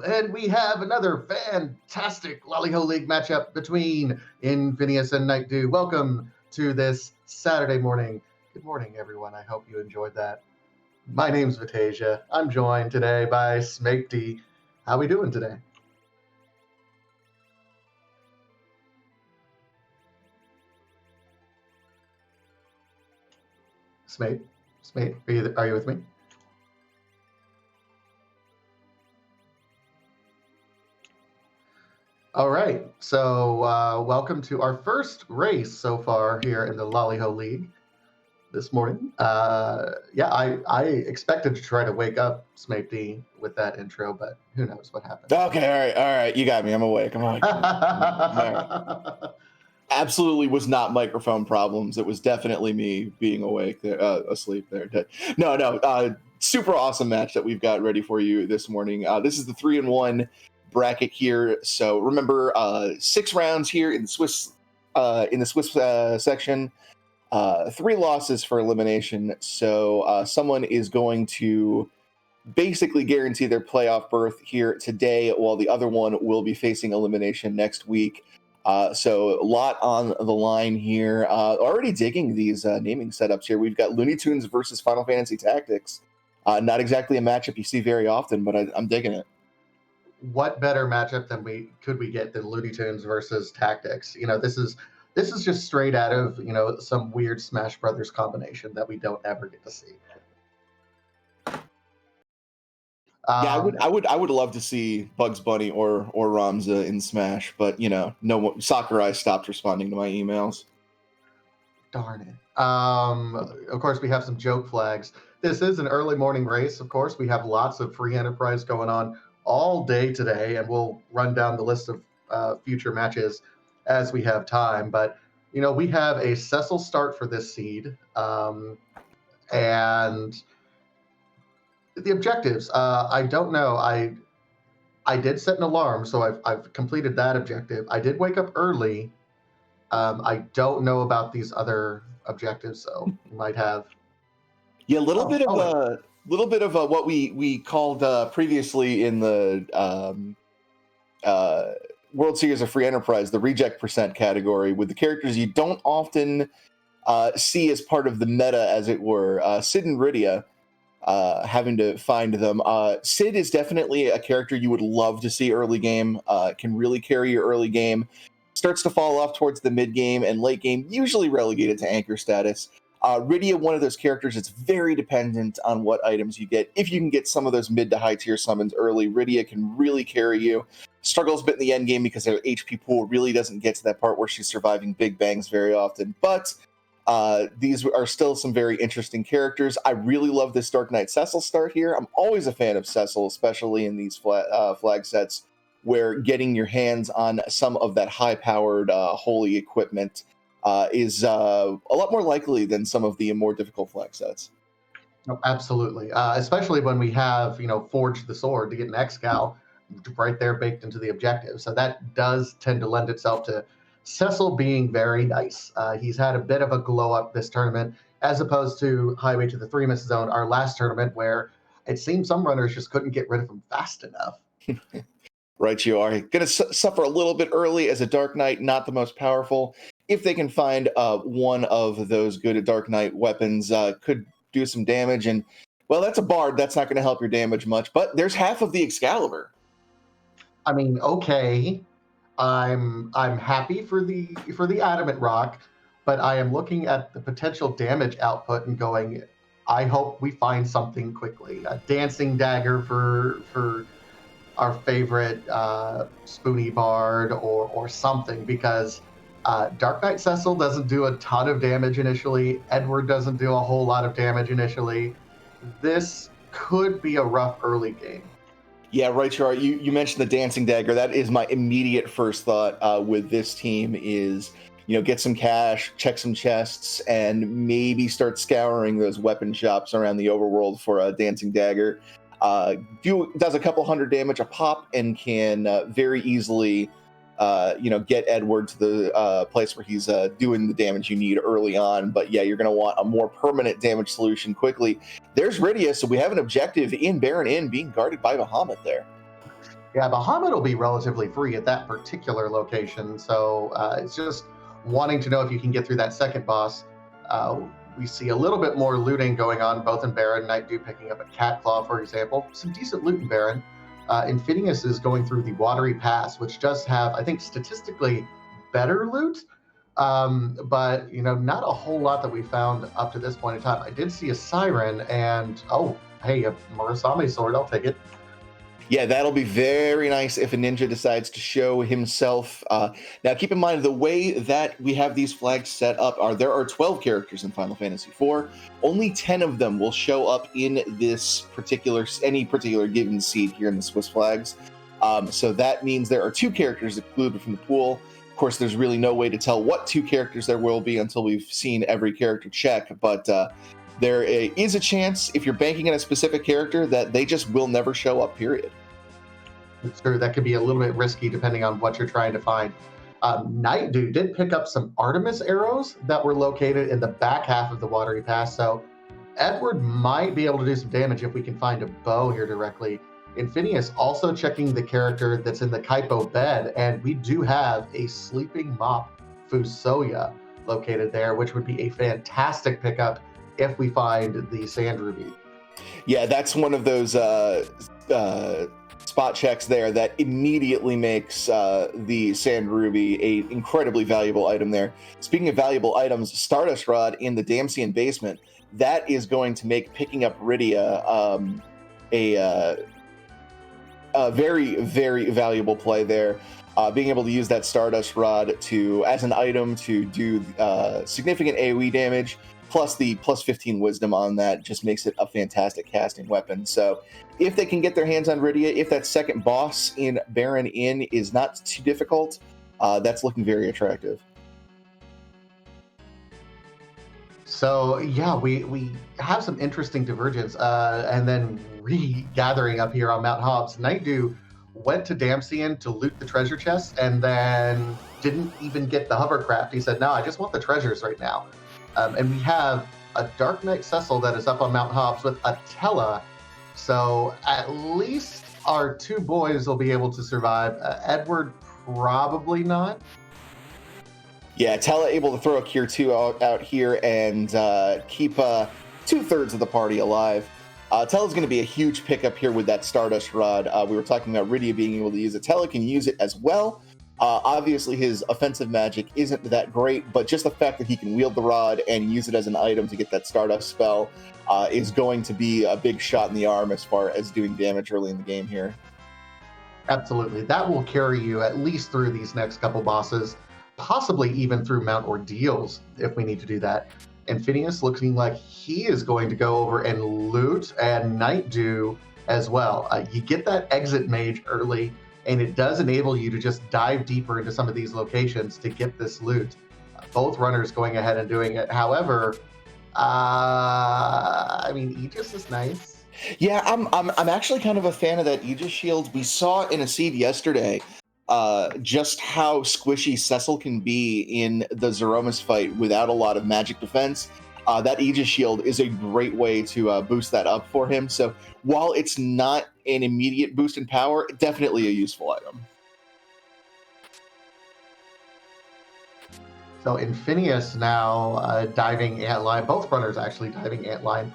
and we have another fantastic Lali-Ho League matchup between Infinious and Nightdew. Welcome to this Saturday morning. Good morning, everyone. I hope you enjoyed that. My name's Vitasia. I'm joined today by Smapety. How we doing today? Smate, are you with me? All right, so welcome to our first race so far here in the Lali-Ho League this morning. I expected to try to wake up Smapety with that intro, but who knows what happened. Okay, all right, you got me. I'm awake. I'm awake. Right. Absolutely was not microphone problems. It was definitely me being awake, asleep there. No. Super awesome match that we've got ready for you this morning. This is the 3-1 bracket here. So remember, 6 rounds here in the Swiss section. 3 losses for elimination. So someone is going to basically guarantee their playoff berth here today, while the other one will be facing elimination next week. So a lot on the line here. Already digging these naming setups here. We've got Looney Tunes versus Final Fantasy Tactics. Not exactly a matchup you see very often, but I'm digging it. What better matchup could we get than Looney Tunes versus Tactics? You know, this is just straight out of, you know, some weird Smash Brothers combination that we don't ever get to see. Yeah, I would love to see Bugs Bunny or Ramza in Smash, but you know, no, Sakurai stopped responding to my emails. Darn it. Of course, we have some joke flags. This is an early morning race. Of course, we have lots of free enterprise going on all day today, and we'll run down the list of future matches as we have time. But you know, we have a Cecil start for this seed, and the objectives, I don't know. I did set an alarm, so I've completed that objective. I did wake up early. I don't know about these other objectives, so you might have. Yeah, a little bit of what we called previously in the World Series of Free Enterprise, the reject percent category, with the characters you don't often see as part of the meta, as it were. Sid and Rydia. Having to find them. Sid is definitely a character you would love to see early game. Can really carry your early game. Starts to fall off towards the mid game and late game, usually relegated to anchor status. Rydia, one of those characters that's very dependent on what items you get. If you can get some of those mid to high tier summons early, Rydia can really carry you. Struggles a bit in the end game because her HP pool really doesn't get to that part where she's surviving big bangs very often. But these are still some very interesting characters. I really love this Dark Knight Cecil start here. I'm always a fan of Cecil, especially in these flag sets where getting your hands on some of that high-powered holy equipment is a lot more likely than some of the more difficult flag sets. Oh, absolutely, especially when we have, you know, Forge the Sword to get an Excal right there baked into the objective. So that does tend to lend itself to Cecil being very nice. He's had a bit of a glow up this tournament, as opposed to Highway to the 3-Miss Zone, our last tournament, where it seemed some runners just couldn't get rid of him fast enough. Right, you are going to suffer a little bit early as a Dark Knight, not the most powerful. If they can find one of those good Dark Knight weapons, could do some damage. And, well, that's a Bard. That's not going to help your damage much. But there's half of the Excalibur. I mean, okay. I'm happy for the Adamant Rock, but I am looking at the potential damage output and going, I hope we find something quickly. A Dancing Dagger for our favorite Spoony Bard or something, because Dark Knight Cecil doesn't do a ton of damage initially. Edward doesn't do a whole lot of damage initially. This could be a rough early game. Yeah, right, you are. You mentioned the Dancing Dagger. That is my immediate first thought with this team is, you know, get some cash, check some chests, and maybe start scouring those weapon shops around the overworld for a Dancing Dagger. Does a couple hundred damage a pop and can very easily get Edward to the place where he's doing the damage you need early on. But yeah, you're going to want a more permanent damage solution quickly. There's Rydia, so we have an objective in Baron Inn being guarded by Bahamut there. Yeah, Bahamut will be relatively free at that particular location, so it's just wanting to know if you can get through that second boss. Uh, we see a little bit more looting going on, both in Baron, Nightdew picking up a cat claw, for example. Some decent loot in Baron. Infinious is going through the Watery Pass, which does have, I think, statistically better loot, but not a whole lot that we found up to this point in time. I did see a siren, and hey, a Murasame sword. I'll take it. Yeah, that'll be very nice if a ninja decides to show himself. Now, keep in mind, the way that we have these flags set up there are 12 characters in Final Fantasy IV. Only 10 of them will show up in any particular given seed here in the Swiss flags. So that means there are 2 characters excluded from the pool. Of course, there's really no way to tell what 2 characters there will be until we've seen every character check, but there is a chance, if you're banking on a specific character, that they just will never show up, period. It's true. That could be a little bit risky depending on what you're trying to find. Nightdew did pick up some Artemis arrows that were located in the back half of the Watery Pass, so Edward might be able to do some damage if we can find a bow here directly. Infinious also checking the character that's in the Kaipo bed, and we do have a Sleeping Mop Fusoya located there, which would be a fantastic pickup if we find the Sand Ruby. Yeah, that's one of those spot checks there that immediately makes the Sand Ruby a incredibly valuable item there. Speaking of valuable items, Stardust Rod in the Damsian basement, that is going to make picking up Rydia a very, very valuable play there. Being able to use that Stardust Rod as an item to do significant AoE damage, plus the plus 15 wisdom on that just makes it a fantastic casting weapon. So if they can get their hands on Rydia, if that second boss in Baron Inn is not too difficult, that's looking very attractive. So yeah, we have some interesting divergence, and then regathering up here on Mount Hobbs. Nightdew went to Damsian to loot the treasure chest, and then didn't even get the hovercraft. He said, "No, I just want the treasures right now." And we have a Dark Knight Cecil that is up on Mount Hobbs with Atella. So at least our 2 boys will be able to survive. Edward, probably not. Yeah, Atella able to throw a Cure 2 out here and keep 2/3 of the party alive. Atella's going to be a huge pickup here with that Stardust Rod. We were talking about Rydia being able to use it. Atella can use it as well. Obviously, his offensive magic isn't that great, but just the fact that he can wield the rod and use it as an item to get that Stardust spell is going to be a big shot in the arm as far as doing damage early in the game here. Absolutely. That will carry you at least through these next couple bosses, possibly even through Mount Ordeals if we need to do that. Infinious looking like he is going to go over and loot, and Nightdew as well. You get that exit mage early, and it does enable you to just dive deeper into some of these locations to get this loot. Both runners going ahead and doing it. However, Aegis is nice. Yeah, I'm actually kind of a fan of that Aegis shield. We saw in a seed yesterday just how squishy Cecil can be in the Zeromus fight without a lot of magic defense. That Aegis shield is a great way to boost that up for him. So while it's not an immediate boost in power, definitely a useful item. So Infinious now diving Antline. Both runners actually diving Antline.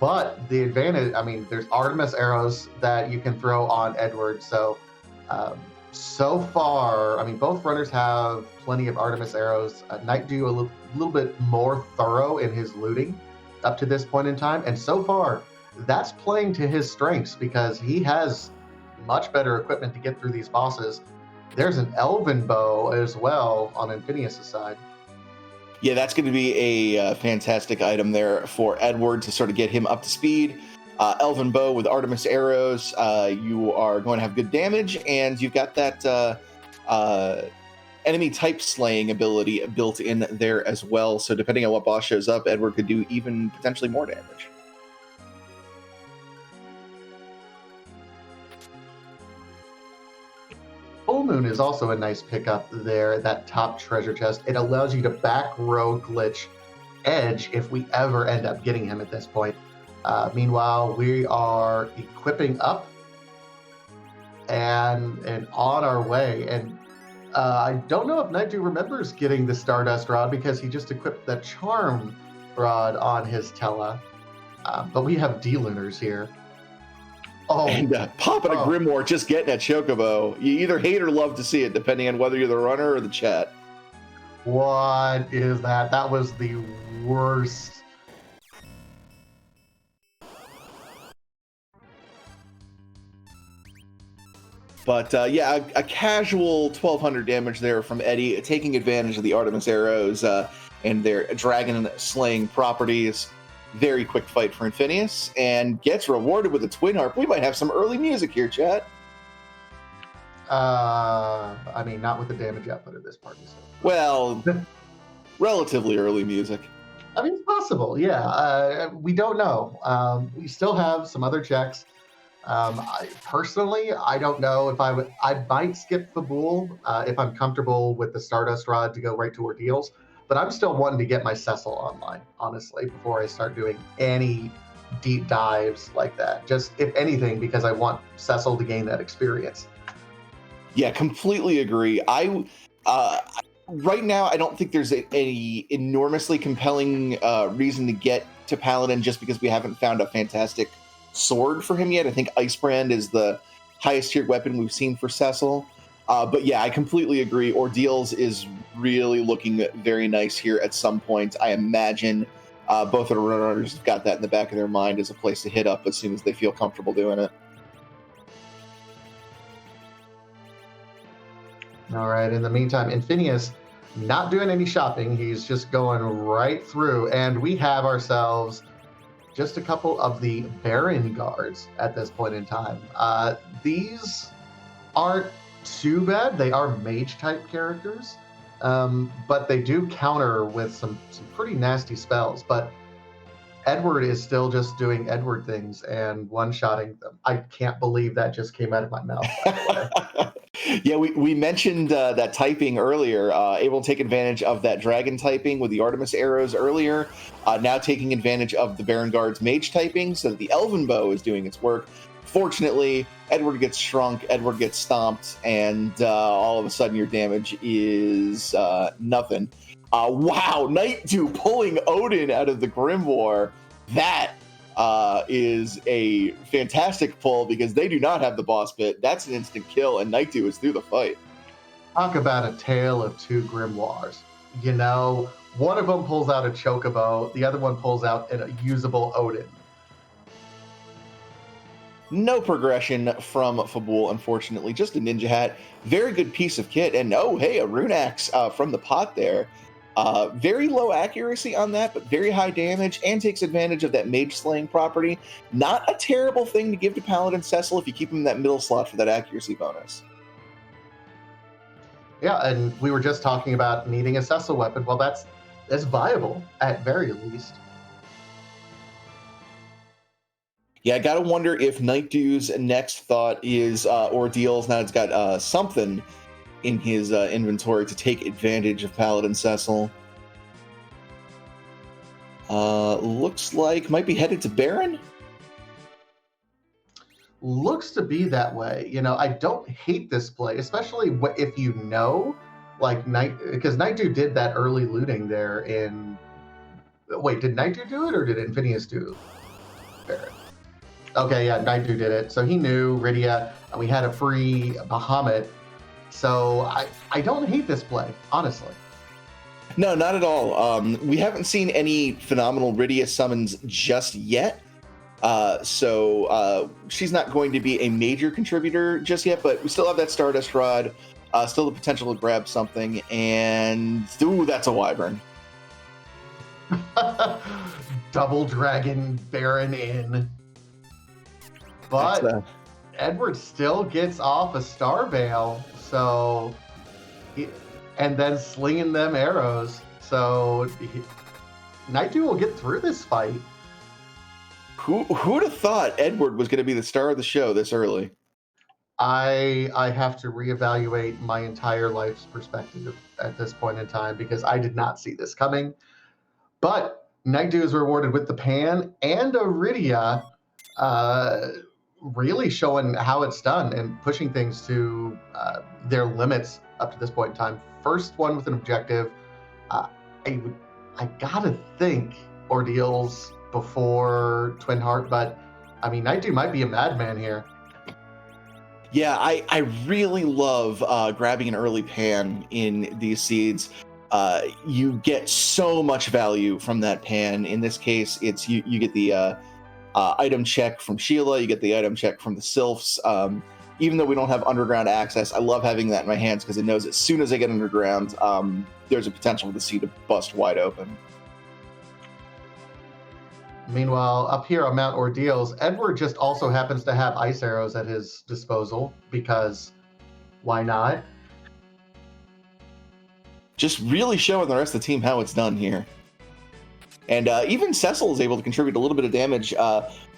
But the advantage, there's Artemis arrows that you can throw on Edward. So far, both runners have plenty of Artemis arrows. Nightdew a little bit more thorough in his looting up to this point in time. And so far, that's playing to his strengths because he has much better equipment to get through these bosses. There's an Elven bow as well on Infinious' side. Yeah, that's going to be a fantastic item there for Edward to sort of get him up to speed. Elven bow with Artemis arrows, you are going to have good damage, and you've got that enemy type slaying ability built in there as well. So depending on what boss shows up, Edward could do even potentially more damage. Full Moon is also a nice pickup there, that top treasure chest. It allows you to back row glitch Edge if we ever end up getting him at this point. Meanwhile, we are equipping up and on our way. And I don't know if Nightdew remembers getting the Stardust Rod because he just equipped the Charm Rod on his Tella. But we have D-Lunars here. Oh, And popping a Grimoire, just getting that Chocobo. You either hate or love to see it, depending on whether you're the runner or the chat. What is that? That was the worst. But yeah, a casual 1200 damage there from Eddie, taking advantage of the Artemis arrows and their dragon slaying properties. Very quick fight for Infinious, and gets rewarded with a Twin Harp. We might have some early music here, chat. I mean, not with the damage output of this party. So. Well, relatively early music. I mean, it's possible, yeah. We don't know. We still have some other checks. Personally, I don't know if I might skip Fabul if I'm comfortable with the Stardust Rod to go right to Ordeals. But I'm still wanting to get my Cecil online, honestly, before I start doing any deep dives like that. Just, if anything, because I want Cecil to gain that experience. Yeah, completely agree. Right now, I don't think there's any enormously compelling reason to get to Paladin just because we haven't found a fantastic sword for him yet. I think Icebrand is the highest tier weapon we've seen for Cecil. But yeah, I completely agree. Ordeals is really looking very nice here at some point. I imagine both of the runners have got that in the back of their mind as a place to hit up as soon as they feel comfortable doing it. All right. In the meantime, Infinious not doing any shopping. He's just going right through. And we have ourselves just a couple of the Baron guards at this point in time. These aren't too bad. They are mage type characters, but they do counter with some pretty nasty spells. But Edward is still just doing Edward things and one-shotting them. I can't believe that just came out of my mouth, by the way. Yeah, we mentioned that typing earlier, able to take advantage of that dragon typing with the Artemis arrows earlier, now taking advantage of the Baron Guard's mage typing so that the Elven Bow is doing its work. Fortunately, Edward gets shrunk, Edward gets stomped, and all of a sudden your damage is nothing. Wow, Nightdew pulling Odin out of the Grimoire. That is a fantastic pull because they do not have the boss bit. That's an instant kill, and Nightdew is through the fight. Talk about a tale of two Grimoires. You know, one of them pulls out a Chocobo, the other one pulls out a usable Odin. No progression from Fabul, unfortunately. Just a ninja hat. Very good piece of kit. And oh, hey, a rune axe from the pot there. Very low accuracy on that, but very high damage and takes advantage of that mage slaying property. Not a terrible thing to give to Paladin Cecil if you keep him in that middle slot for that accuracy bonus. Yeah, and we were just talking about needing a Cecil weapon. Well, that's viable at very least. Yeah, I gotta wonder if Nightdew's next thought is Ordeals. Now it's got something in his inventory to take advantage of Paladin Cecil. Looks like might be headed to Baron. Looks to be that way. You know, I don't hate this play, especially if you know, like because Nightdew did that early looting there in. Wait, did Nightdew do it or did Infinious do Baron? Okay, yeah, Nightdew did it. So he knew Rydia, and we had a free Bahamut. So I don't hate this play, honestly. No, not at all. We haven't seen any phenomenal Rydia summons just yet. So she's not going to be a major contributor just yet, but we still have that Stardust Rod, still the potential to grab something, and ooh, that's a Wyvern. Double Dragon Baron in. But Edward still gets off a Star Veil, and then slinging them arrows. So Nightdew will get through this fight. Who'd have thought Edward was going to be the star of the show this early? I have to reevaluate my entire life's perspective at this point in time because I did not see this coming. But Nightdew is rewarded with the pan and a Rydia. really showing how it's done and pushing things to their limits up to this point in time. First one with an objective. Uh, I gotta think Ordeals before Twin Heart, but I mean, Nightdew might be a madman here. Yeah, I really love grabbing an early pan in these seeds. You get so much value from that pan. In this case, it's you get the item check from Sheila, you get the item check from the Sylphs. Even though we don't have underground access, I love having that in my hands because it knows as soon as I get underground, there's a potential for the seed to bust wide open. Meanwhile, up here on Mount Ordeals, Edward just also happens to have ice arrows at his disposal because why not? Just really showing the rest of the team how it's done here. And even Cecil is able to contribute a little bit of damage.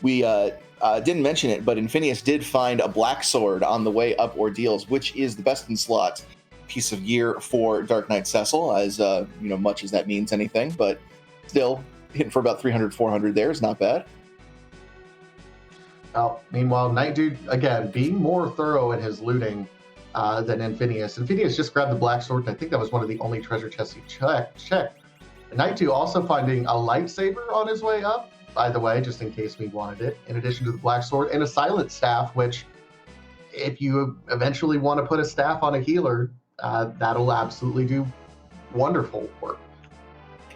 We didn't mention it, but Infinious did find a black sword on the way up Ordeals, which is the best in slot piece of gear for Dark Knight Cecil, as much as that means anything, but still hitting for about 300, 400 there is not bad. Meanwhile, Nightdew, again, being more thorough in his looting than Infinious. Infinious just grabbed the black sword, and I think that was one of the only treasure chests he checked. Nightdew also finding a lightsaber on his way up, by the way, just in case we wanted it, in addition to the black sword, and a silent staff, which if you eventually want to put a staff on a healer, that'll absolutely do wonderful work.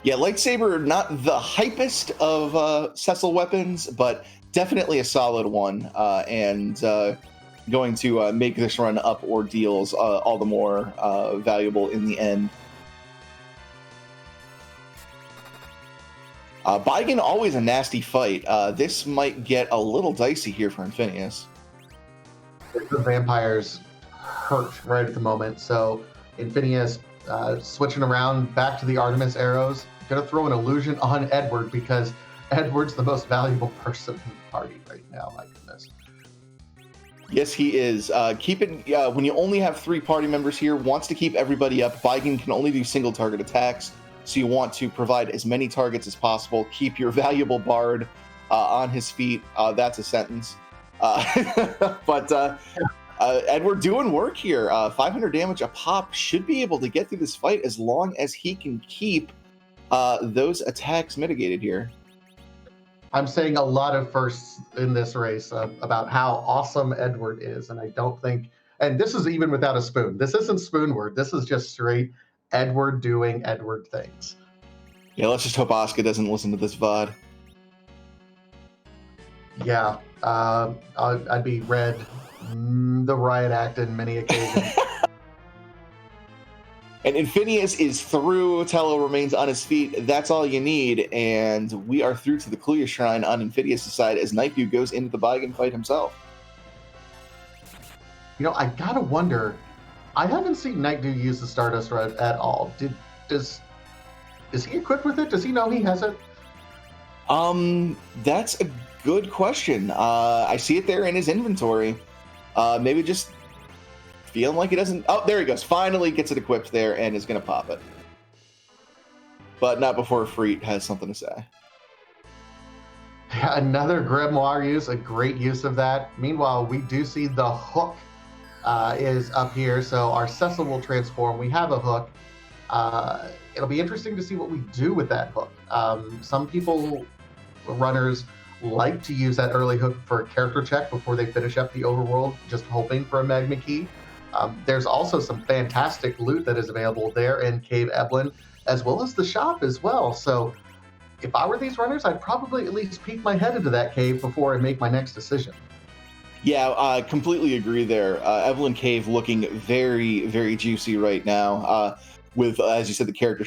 Yeah, lightsaber, not the hypest of Cecil weapons, but definitely a solid one, and going to make this run up Ordeals all the more valuable in the end. Baigan, always a nasty fight. This might get a little dicey here for Infinious. The vampires hurt right at the moment, so Infinious switching around back to the Artemis arrows. Gonna throw an illusion on Edward because Edward's the most valuable person in the party right now. My goodness. Yes, he is. When you only have 3 party members here, wants to keep everybody up. Baigan can only do single target attacks, so you want to provide as many targets as possible. Keep your valuable bard on his feet. That's a sentence. But Edward doing work here. 500 damage a pop, should be able to get through this fight as long as he can keep those attacks mitigated here. I'm saying a lot of firsts in this race about how awesome Edward is, and I don't think, and this is even without a spoon. This isn't Spoonward. This is just straight Edward doing Edward things. Yeah, let's just hope Asuka doesn't listen to this VOD. Yeah, I'd be read the riot act in many occasions. And Infinious is through. Tello remains on his feet. That's all you need. And we are through to the Kluya Shrine on Infinious' side as Nightdew goes into the Baigan fight himself. I gotta wonder. I haven't seen Nightdew use the Stardust Rod at all. Is he equipped with it? Does he know he has it? That's a good question. I see it there in his inventory. Maybe just feeling like he doesn't. Oh, there he goes. Finally gets it equipped there and is going to pop it. But not before Freet has something to say. Yeah, another Grimoire use, a great use of that. Meanwhile, we do see the hook is up here, so our Cecil will transform. We have a hook. It'll be interesting to see what we do with that hook. Some runners, like to use that early hook for a character check before they finish up the overworld, just hoping for a Magma Key. There's also some fantastic loot that is available there in Cave Eblin, as well as the shop as well. So if I were these runners, I'd probably at least peek my head into that cave before I make my next decision. Yeah, I completely agree there. Evelyn Cave looking very, very juicy right now. With, as you said, the character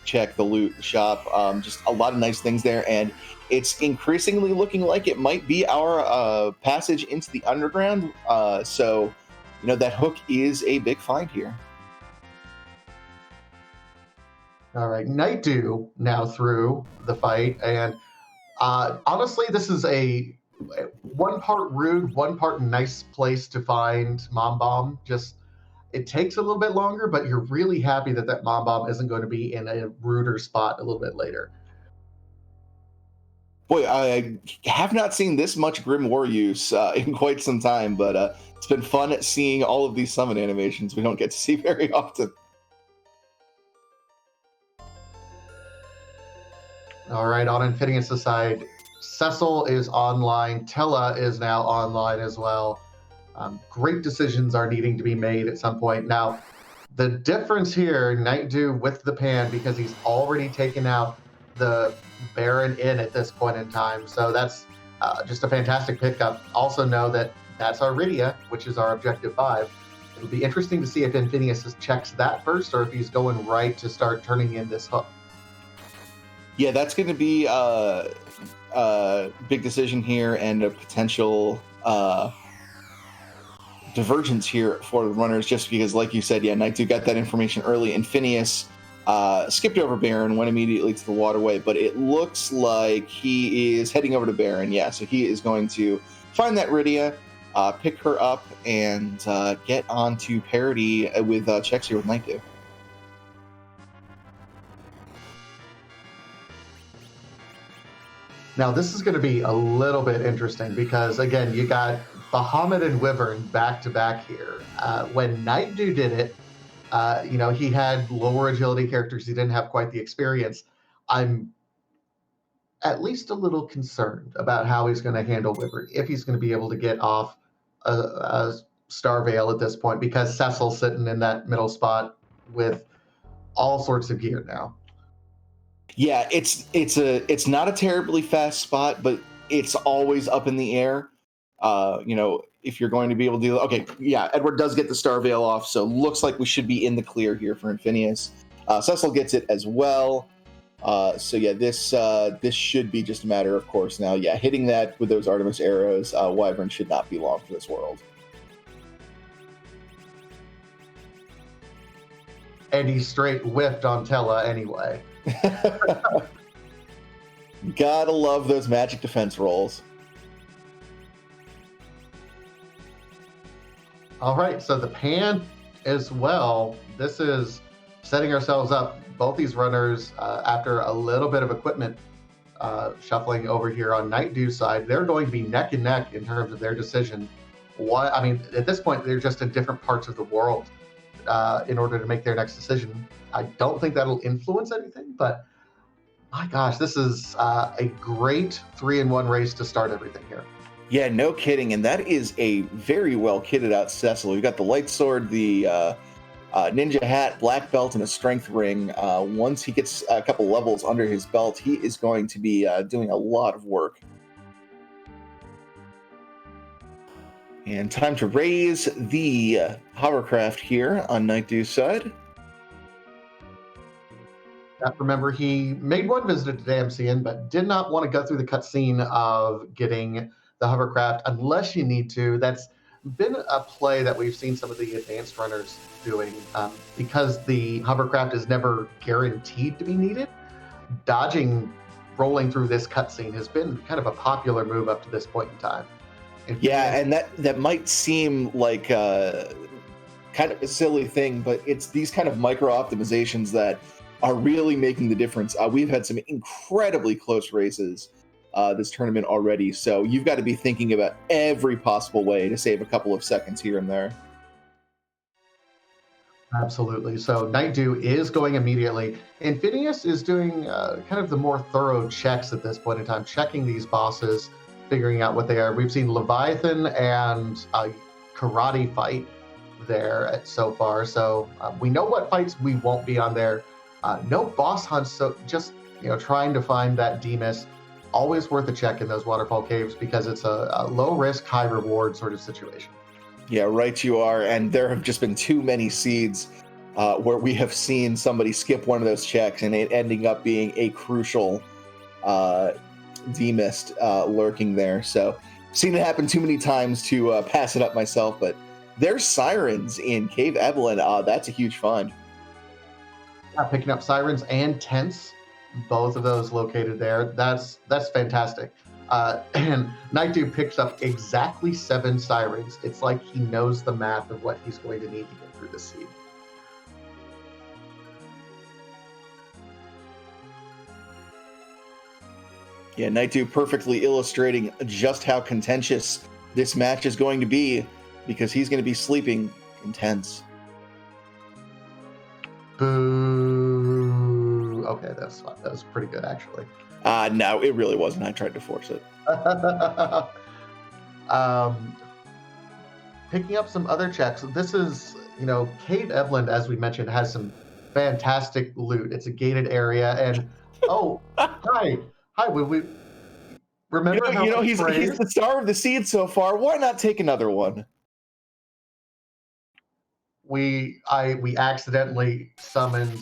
check, the loot, the shop, just a lot of nice things there. And it's increasingly looking like it might be our passage into the underground. So, that hook is a big find here. All right, Nightdew now through the fight. And honestly, this is a one part rude, one part nice place to find Mom Bomb. Just, it takes a little bit longer, but you're really happy that Mom Bomb isn't going to be in a ruder spot a little bit later. Boy, I have not seen this much Grim War use in quite some time, but it's been fun seeing all of these summon animations we don't get to see very often. All right, on Infinious' side, Cecil is online. Tella is now online as well. Great decisions are needing to be made at some point. Now, the difference here, Nightdew with the pan, because he's already taken out the Baron in at this point in time. So that's just a fantastic pickup. Also know that that's our Rydia, which is our objective 5. It'll be interesting to see if Infinious checks that first or if he's going right to start turning in this hook. Yeah, that's going to be a big decision here and a potential divergence here for the runners, just because, like you said, yeah, Nightdew got that information early. Infinious skipped over Baron, went immediately to the waterway, but it looks like he is heading over to Baron. Yeah, so he is going to find that Rydia, pick her up, and get onto parity with checks here with Nightdew. Now, this is going to be a little bit interesting because, again, you got Bahamut and Wyvern back to back here. When Nightdew did it, he had lower agility characters. He didn't have quite the experience. I'm at least a little concerned about how he's going to handle Wyvern, if he's going to be able to get off a Star Veil at this point, because Cecil's sitting in that middle spot with all sorts of gear now. Yeah, it's not a terribly fast spot, but it's always up in the air. If you're going to be able to do, okay, yeah, Edward does get the Star Veil off, so looks like we should be in the clear here for Infinious. Cecil gets it as well. So yeah, this should be just a matter of course now. Yeah, hitting that with those Artemis arrows, Wyvern should not be long for this world. And he straight whiffed on Tella anyway. Gotta love those magic defense rolls. All right, so the pan as well. This is setting ourselves up. Both these runners, after a little bit of equipment shuffling over here on Nightdew's side, they're going to be neck and neck in terms of their decision. At this point, they're just in different parts of the world in order to make their next decision. I don't think that'll influence anything, but my gosh, this is a great 3-in-1 race to start everything here. Yeah, no kidding. And that is a very well kitted out Cecil. We've got the light sword, the ninja hat, black belt, and a strength ring. Once he gets a couple levels under his belt, he is going to be doing a lot of work. And time to raise the hovercraft here on Nightdew's side. Remember, he made one visit to Damsian, but did not want to go through the cutscene of getting the hovercraft unless you need to. That's been a play that we've seen some of the advanced runners doing because the hovercraft is never guaranteed to be needed. Dodging, rolling through this cutscene has been kind of a popular move up to this point in time. And that might seem like kind of a silly thing, but it's these kind of micro optimizations that are really making the difference. We've had some incredibly close races this tournament already, so you've got to be thinking about every possible way to save a couple of seconds here and there. Absolutely. So Nightdew is going immediately. Infinious is doing kind of the more thorough checks at this point in time, checking these bosses, figuring out what they are. We've seen Leviathan and Karate fight there so far, so we know what fights we won't be on there. No boss hunts, so just trying to find that Demas. Always worth a check in those waterfall caves because it's a low risk, high reward sort of situation. Yeah, right you are. And there have just been too many seeds where we have seen somebody skip one of those checks and it ending up being a crucial demist lurking there. So seen it happen too many times to pass it up myself, but there's sirens in Cave Evelyn. That's a huge find. Picking up sirens and tents, both of those located there. That's fantastic. And Nightdew picks up exactly 7 sirens. It's like he knows the math of what he's going to need to get through the seed. Yeah, Nightdew perfectly illustrating just how contentious this match is going to be, because he's going to be sleeping intense. Boo. Okay, that's fine. That was pretty good, actually. No, it really wasn't. I tried to force it. Picking up some other checks. This is, Cave Evelyn, as we mentioned, has some fantastic loot. It's a gated area, and hi. We remember how he's the star of the seed so far. Why not take another one? We accidentally summoned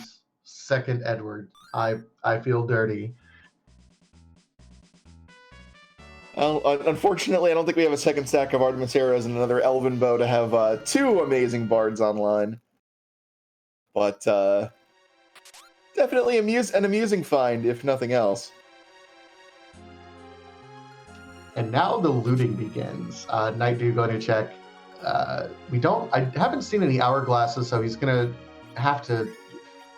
second Edward. I feel dirty. Unfortunately, I don't think we have a second stack of Artemis arrows and another Elven bow to have two amazing bards online. But definitely an amusing find, if nothing else. And now the looting begins. Nightdew going to check. I haven't seen any hourglasses, so he's going to have to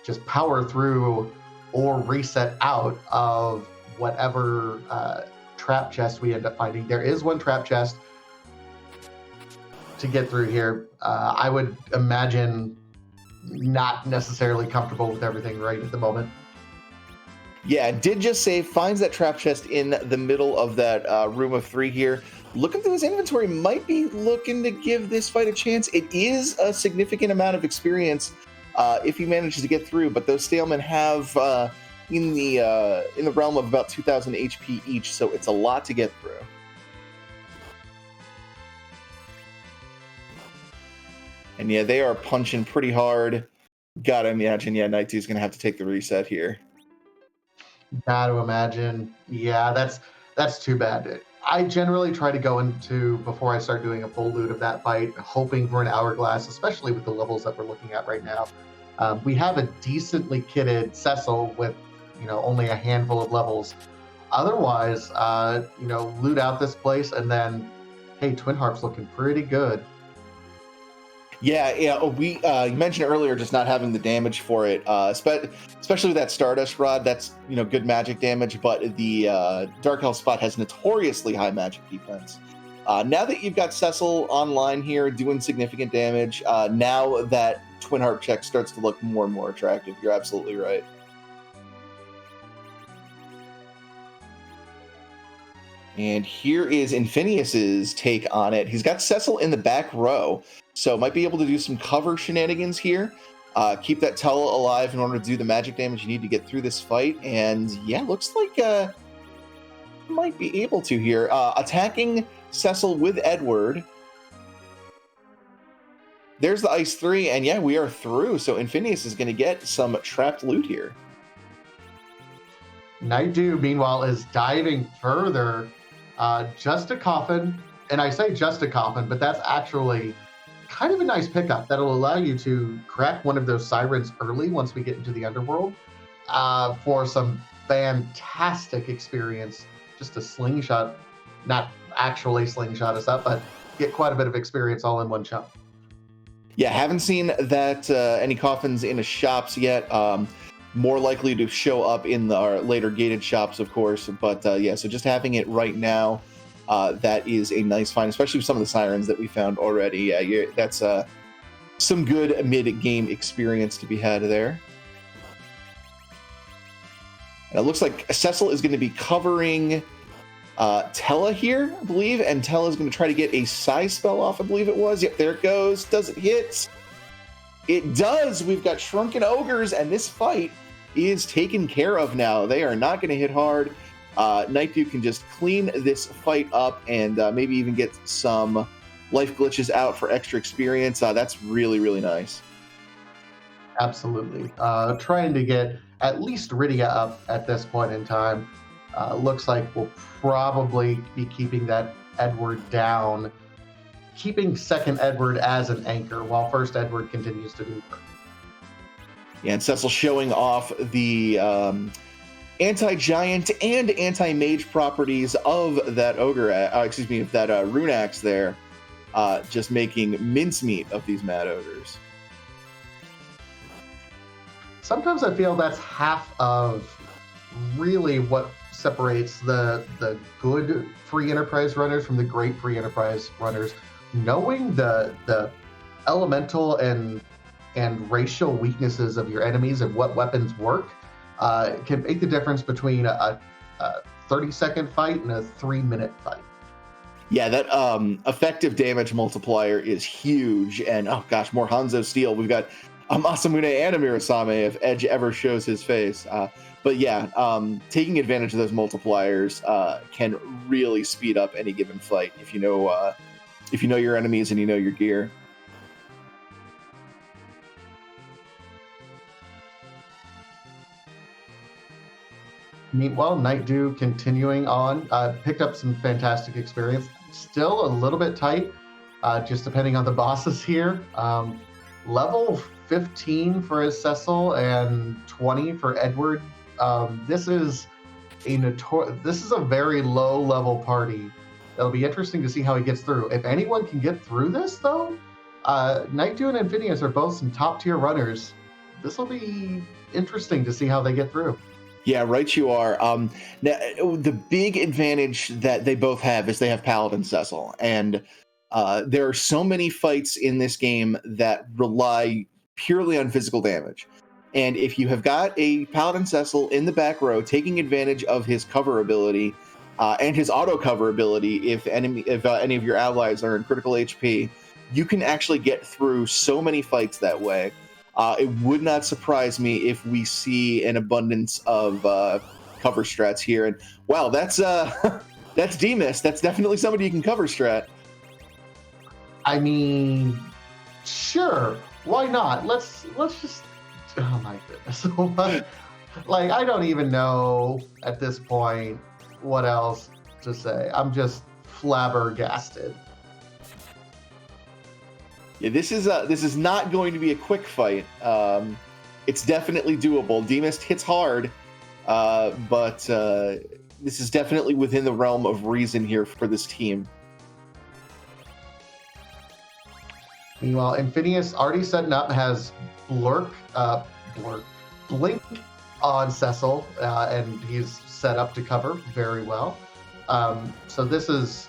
just power through or reset out of whatever trap chest we end up finding. There is one trap chest to get through here. I would imagine not necessarily comfortable with everything right at the moment. Yeah, it did just say finds that trap chest in the middle of that room of 3 here. Looking through his inventory, might be looking to give this fight a chance. It is a significant amount of experience if he manages to get through, but those Stalemen have in the realm of about 2,000 HP each, so it's a lot to get through. And yeah, they are punching pretty hard. Gotta imagine, Nightdew's gonna have to take the reset here. Gotta imagine. Yeah, that's too bad. I generally try to go into, before I start doing a full loot of that fight, hoping for an hourglass, especially with the levels that we're looking at right now. We have a decently kitted Cecil with, only a handful of levels. Otherwise, loot out this place, and then, hey, Twin Harp's looking pretty good. Yeah. We you mentioned earlier just not having the damage for it, especially with that Stardust Rod. That's good magic damage, but the Dark Elf spot has notoriously high magic defense. Now that you've got Cecil online here doing significant damage, now that Twin Harp check starts to look more and more attractive. You're absolutely right. And here is Infinious's take on it. He's got Cecil in the back row, so might be able to do some cover shenanigans here. Keep that Tella alive in order to do the magic damage you need to get through this fight. And yeah, looks like might be able to here. Attacking Cecil with Edward. There's the Ice 3, and yeah, we are through. So Infinious is going to get some trapped loot here. Nightdew, meanwhile, is diving further. Just a coffin, and I say just a coffin, but that's actually kind of a nice pickup that'll allow you to crack one of those sirens early once we get into the underworld for some fantastic experience. Just a slingshot, not actually slingshot us up, but get quite a bit of experience all in one shot. Yeah, haven't seen that any coffins in the shops yet. More likely to show up in our later gated shops, of course. But yeah, so just having it right now, that is a nice find, especially with some of the sirens that we found already. Yeah, that's some good mid-game experience to be had there. And it looks like Cecil is going to be covering Tella here, I believe, and Tella is going to try to get a size spell off, I believe it was. Yep, there it goes. Does it hit? It does. We've got Shrunken Ogres, and this fight is taken care of now. They are not going to hit hard. Nightdew can just clean this fight up and maybe even get some life glitches out for extra experience. That's really, really nice. Absolutely. Trying to get at least Rydia up at this point in time. Looks like we'll probably be keeping that Edward down, keeping second Edward as an anchor while first Edward continues to do work. Yeah, and Cecil showing off the anti-giant and anti-mage properties of that ogre, of that rune axe there, just making mincemeat of these mad ogres. Sometimes I feel that's half of really what separates the good free enterprise runners from the great free enterprise runners. Knowing the elemental and racial weaknesses of your enemies and what weapons work can make the difference between a 30-second fight and a 3-minute fight. Yeah, that effective damage multiplier is huge. And oh gosh, more Hanzo Steel. We've got Masamune and Amirasame if Edge ever shows his face. But yeah, taking advantage of those multipliers can really speed up any given fight if you know your enemies and you know your gear. Meanwhile, Nightdew continuing on, picked up some fantastic experience. Still a little bit tight, just depending on the bosses here. Level 15 for his Cecil and 20 for Edward. This is a very low level party. It'll be interesting to see how he gets through. If anyone can get through this, though, Nightdew and Infinious are both some top tier runners. This will be interesting to see how they get through. Yeah, right you are. Now, the big advantage that they both have is they have Paladin Cecil. And there are so many fights in this game that rely purely on physical damage. And if you have got a Paladin Cecil in the back row taking advantage of his cover ability and his auto cover ability, if any of your allies are in critical HP, you can actually get through so many fights that way. It would not surprise me if we see an abundance of cover strats here. And wow, that's D-Mist. That's definitely somebody you can cover strat. I mean, sure, why not? Let's just. Oh my goodness! Like, I don't even know at this point what else to say. I'm just flabbergasted. Yeah, this is not going to be a quick fight. It's definitely doable. D-Mist hits hard, but this is definitely within the realm of reason here for this team. Meanwhile, Infinious already setting up has Blink on Cecil, and he's set up to cover very well. So this is.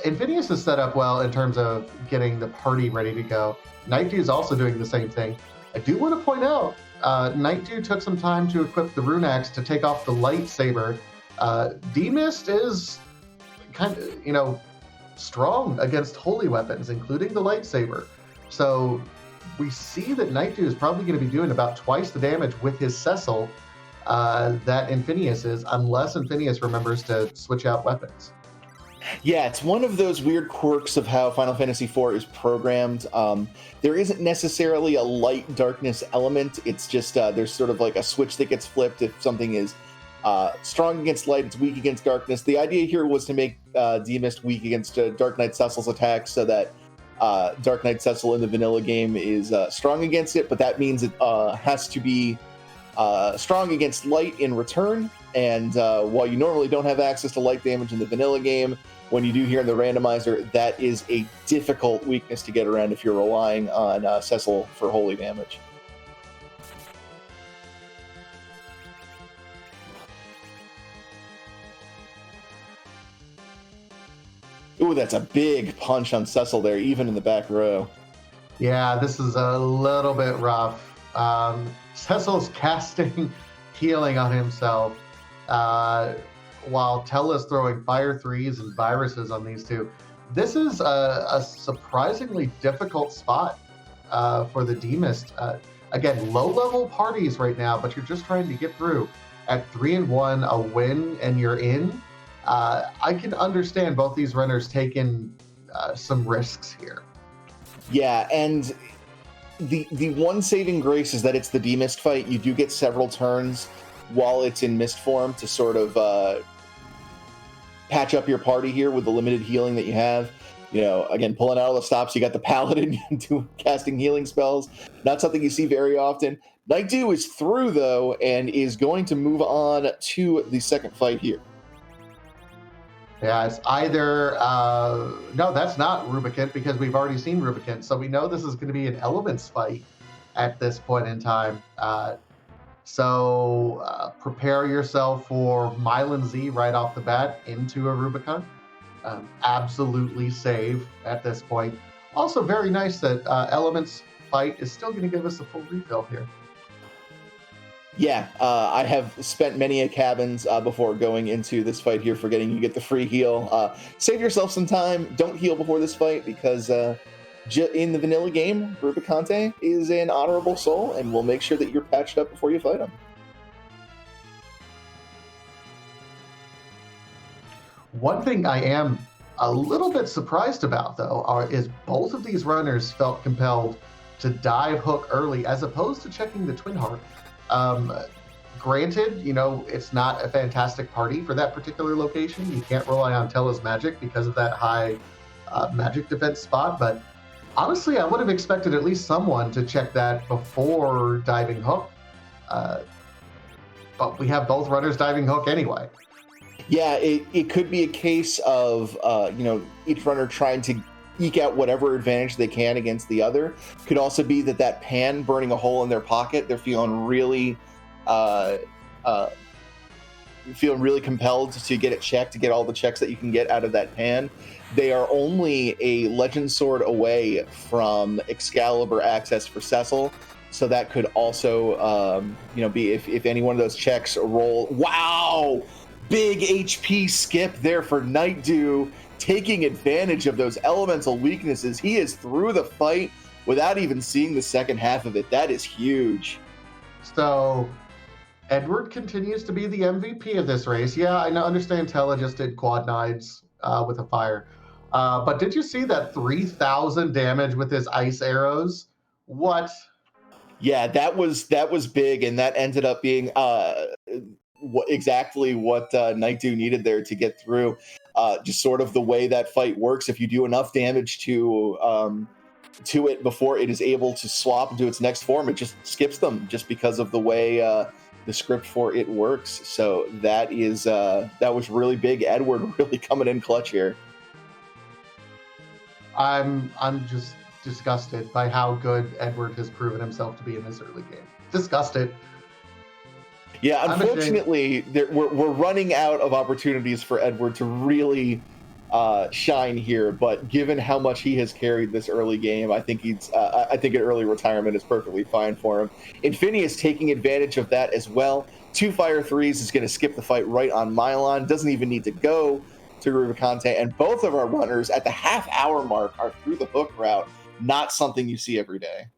Infinious is set up well in terms of getting the party ready to go. Nightdew is also doing the same thing. I do want to point out, Nightdew took some time to equip the Rune Axe to take off the lightsaber. D-Mist is kind of, strong against holy weapons, including the lightsaber. So we see that Nightdew is probably going to be doing about twice the damage with his Cecil that Infinious is, unless Infinious remembers to switch out weapons. Yeah, it's one of those weird quirks of how Final Fantasy IV is programmed. There isn't necessarily a light-darkness element. It's just there's sort of like a switch that gets flipped if something is strong against light, it's weak against darkness. The idea here was to make D-Mist weak against Dark Knight Cecil's attacks so that Dark Knight Cecil in the vanilla game is strong against it, but that means it has to be strong against light in return. And while you normally don't have access to light damage in the vanilla game, when you do here in the randomizer, that is a difficult weakness to get around if you're relying on Cecil for holy damage. Ooh, that's a big punch on Cecil there, even in the back row. Yeah, this is a little bit rough. Cecil's casting healing on himself, while Tella's throwing fire threes and viruses on these two. This is a surprisingly difficult spot for the D-Mist. Again, low-level parties right now, but you're just trying to get through. At 3-1, a win, and you're in. I can understand both these runners taking some risks here. Yeah, and the one saving grace is that it's the D-Mist fight. You do get several turns while it's in mist form to sort of patch up your party here with the limited healing that you have. Again, pulling out all the stops. You got the Paladin casting healing spells. Not something you see very often. Nightdew is through, though, and is going to move on to the second fight here. Yeah, it's either... no, that's not Rubicant, because we've already seen Rubicant. So we know this is going to be an Elements fight at this point in time. So prepare yourself for Mylan Z right off the bat into a Rubicon. Absolutely safe at this point. Also, very nice that Elements Fight is still going to give us a full refill here. Yeah, I have spent many a cabins before going into this fight here, forgetting you get the free heal. Save yourself some time. Don't heal before this fight because in the vanilla game, Rubicante is an honorable soul, and we'll make sure that you're patched up before you fight him. One thing I am a little bit surprised about, though, is both of these runners felt compelled to dive hook early as opposed to checking the Twin Heart. Granted, it's not a fantastic party for that particular location. You can't rely on Tella's magic because of that high magic defense spot, but honestly, I would have expected at least someone to check that before diving hook. But we have both runners diving hook anyway. Yeah, it could be a case of each runner trying to eke out whatever advantage they can against the other. Could also be that pan burning a hole in their pocket. They're feeling really compelled to get it checked, to get all the checks that you can get out of that pan. They are only a Legend Sword away from Excalibur access for Cecil, so that could also be if any one of those checks roll. Wow! Big HP skip there for Nightdew, taking advantage of those elemental weaknesses. He is through the fight without even seeing the second half of it. That is huge. So Edward continues to be the MVP of this race. Yeah, I understand Tella just did quad nines with a fire. But did you see that 3,000 damage with his ice arrows? What? Yeah, that was big, and that ended up being exactly what Nightdew needed there to get through. Just sort of the way that fight works. If you do enough damage to it before it is able to swap into its next form, it just skips them just because of the way the script for it works. So that was really big. Edward really coming in clutch here. I'm just disgusted by how good Edward has proven himself to be in this early game. Disgusted. Yeah, unfortunately, we're running out of opportunities for Edward to really shine here. But given how much he has carried this early game, I think I think an early retirement is perfectly fine for him. Infinious taking advantage of that as well. 2 Fire 3s is going to skip the fight right on Mylon. Doesn't even need to go to Rubicante, and both of our runners at the half-hour mark are through the hook route. Not something you see every day.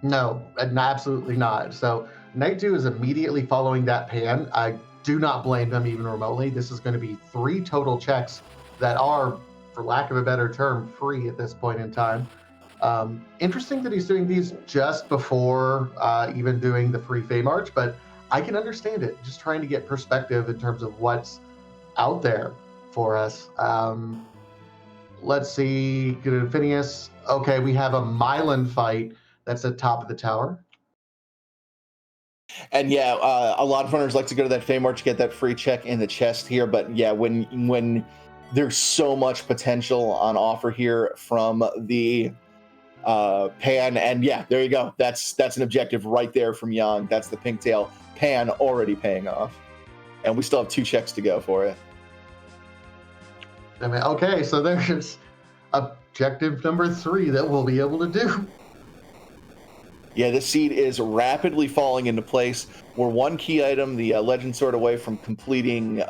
No, absolutely not. So Nightdew is immediately following that pan. I do not blame him even remotely. This is going to be 3 total checks that are, for lack of a better term, free at this point in time. Interesting that he's doing these just before even doing the free Fey March, but I can understand it. Just trying to get perspective in terms of what's out there for us. Let's see. Good Infinious. Okay, we have a Mylan fight that's at top of the tower. And yeah, a lot of runners like to go to that Fey March to get that free check in the chest here. But yeah, when there's so much potential on offer here from the pan, and yeah, there you go. That's an objective right there from Yang. That's the Pinktail pan already paying off, and we still have 2 checks to go for it. I mean, okay, so there's objective number 3 that we'll be able to do. Yeah, this seed is rapidly falling into place. We're 1 key item, the Legend Sword, away from completing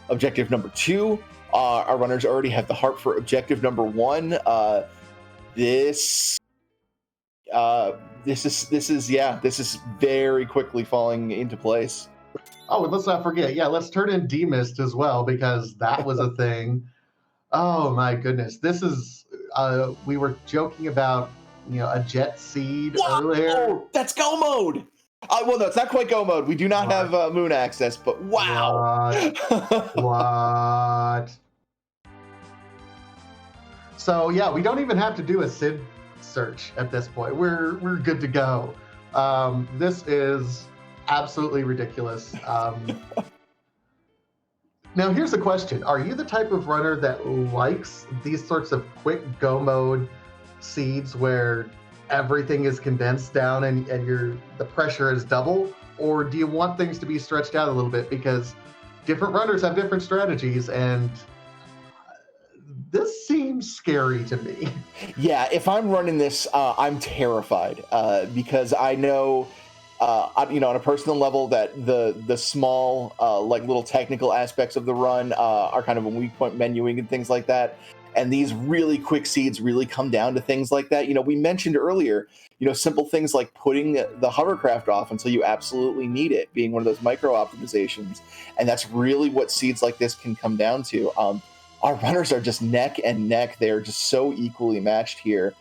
objective number 2. Our runners already have the heart for objective number 1. This is very quickly falling into place. Oh, and let's not forget, let's turn in D-Mist as well, because that was a thing. Oh my goodness. This is, we were joking about, a jet seed earlier. That's go mode. Well, no, it's not quite go mode. We do not have moon access, but wow. What? So yeah, we don't even have to do a Sid search at this point. We're good to go. This is absolutely ridiculous. Now here's the question. Are you the type of runner that likes these sorts of quick go mode seeds where everything is condensed down and the pressure is double? or do you want things to be stretched out a little bit? Because different runners have different strategies, and this seems scary to me. Yeah, if I'm running this, I'm terrified because I know, on a personal level, that the small, like little technical aspects of the run are kind of a weak point, menuing and things like that. And these really quick seeds really come down to things like that. We mentioned earlier, simple things like putting the hovercraft off until you absolutely need it, being one of those micro optimizations. And that's really what seeds like this can come down to. Our runners are just neck and neck. They're just so equally matched here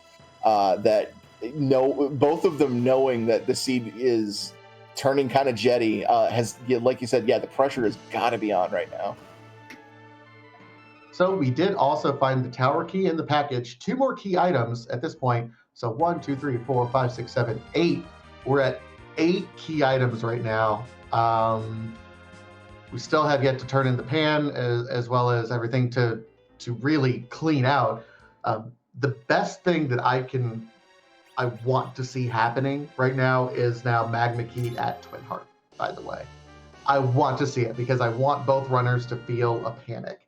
that both of them knowing that the seed is turning kind of jetty has, like you said, the pressure has got to be on right now. So we did also find the tower key in the package. 2 more key items at this point. So 1, 2, 3, 4, 5, 6, 7, 8. We're at 8 key items right now. We still have yet to turn in the pan, as well as everything to really clean out. The best thing that I want to see happening right now is now Magma Key at Twin Heart, by the way. I want to see it because I want both runners to feel a panic.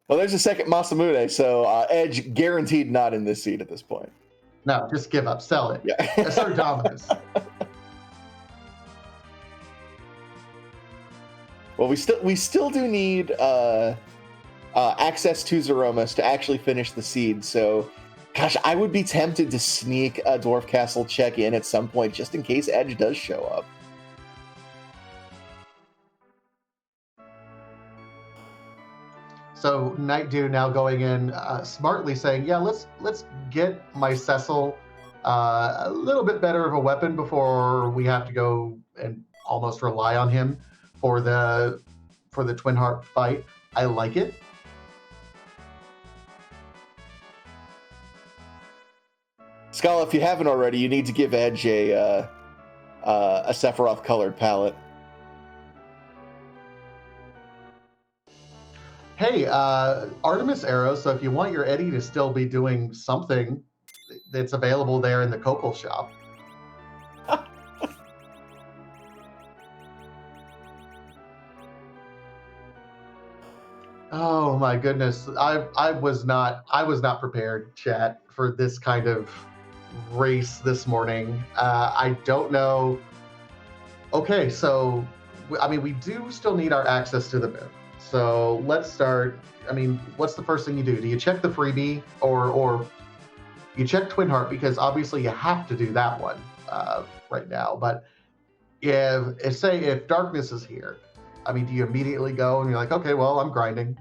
Well, there's a second Masamune, so Edge guaranteed not in this seed at this point. No, just give up. Sell it. Yeah. Assert dominance. Well, we still do need access to Zeromus to actually finish the seed. So, gosh, I would be tempted to sneak a Dwarf Castle check in at some point just in case Edge does show up. So Nightdew now going in smartly saying, yeah, let's get my Cecil a little bit better of a weapon before we have to go and almost rely on him for the Twin Heart fight. I like it. Scala, if you haven't already, you need to give Edge a Sephiroth colored palette. Hey, Artemis Arrow, so if you want your Eddie to still be doing something, that's available there in the Copal shop. Oh my goodness. I was not prepared, chat, for this kind of race this morning. I don't know. Okay, so we do still need our access to the moon. So let's start. What's the first thing you do? Do you check the freebie or you check Twin Heart, because obviously you have to do that one right now. But if darkness is here, do you immediately go and you're like, okay, well, I'm grinding?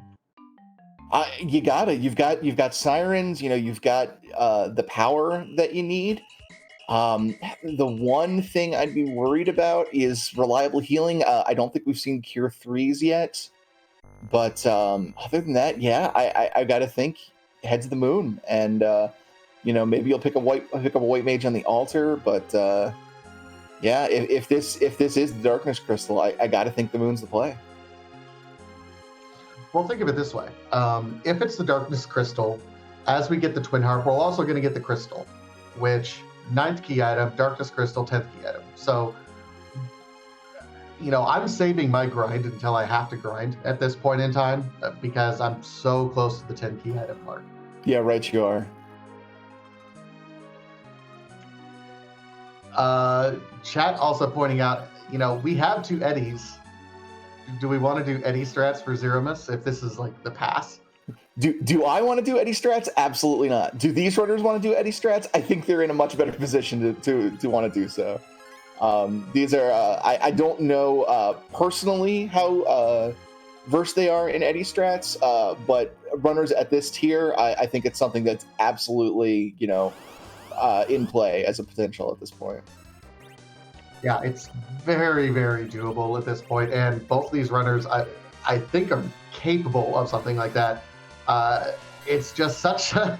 You gotta. You've got sirens. You've got the power that you need. The one thing I'd be worried about is reliable healing. I don't think we've seen Cure 3s yet. But other than that, yeah, I got to think head to the moon, and maybe you'll pick up a white mage on the altar. But yeah, if this is the darkness crystal, I got to think the moon's the play. Well, think of it this way: if it's the darkness crystal, as we get the Twin Heart, we're also going to get the crystal, which 9th key item, darkness crystal, 10th key item. So. I'm saving my grind until I have to grind at this point in time because I'm so close to the 10 key item mark. Yeah, right you are. Chat also pointing out, we have 2 Eddies. Do we want to do Eddie strats for Zeromus if this is like the pass? Do I want to do Eddie strats? Absolutely not. Do these runners want to do Eddie strats? I think they're in a much better position to want to do so. These are I don't know personally how versed they are in Eddie strats, but runners at this tier, I think it's something that's absolutely in play as a potential at this point. Yeah, it's very, very doable at this point, and both these runners I think are capable of something like that. It's just such a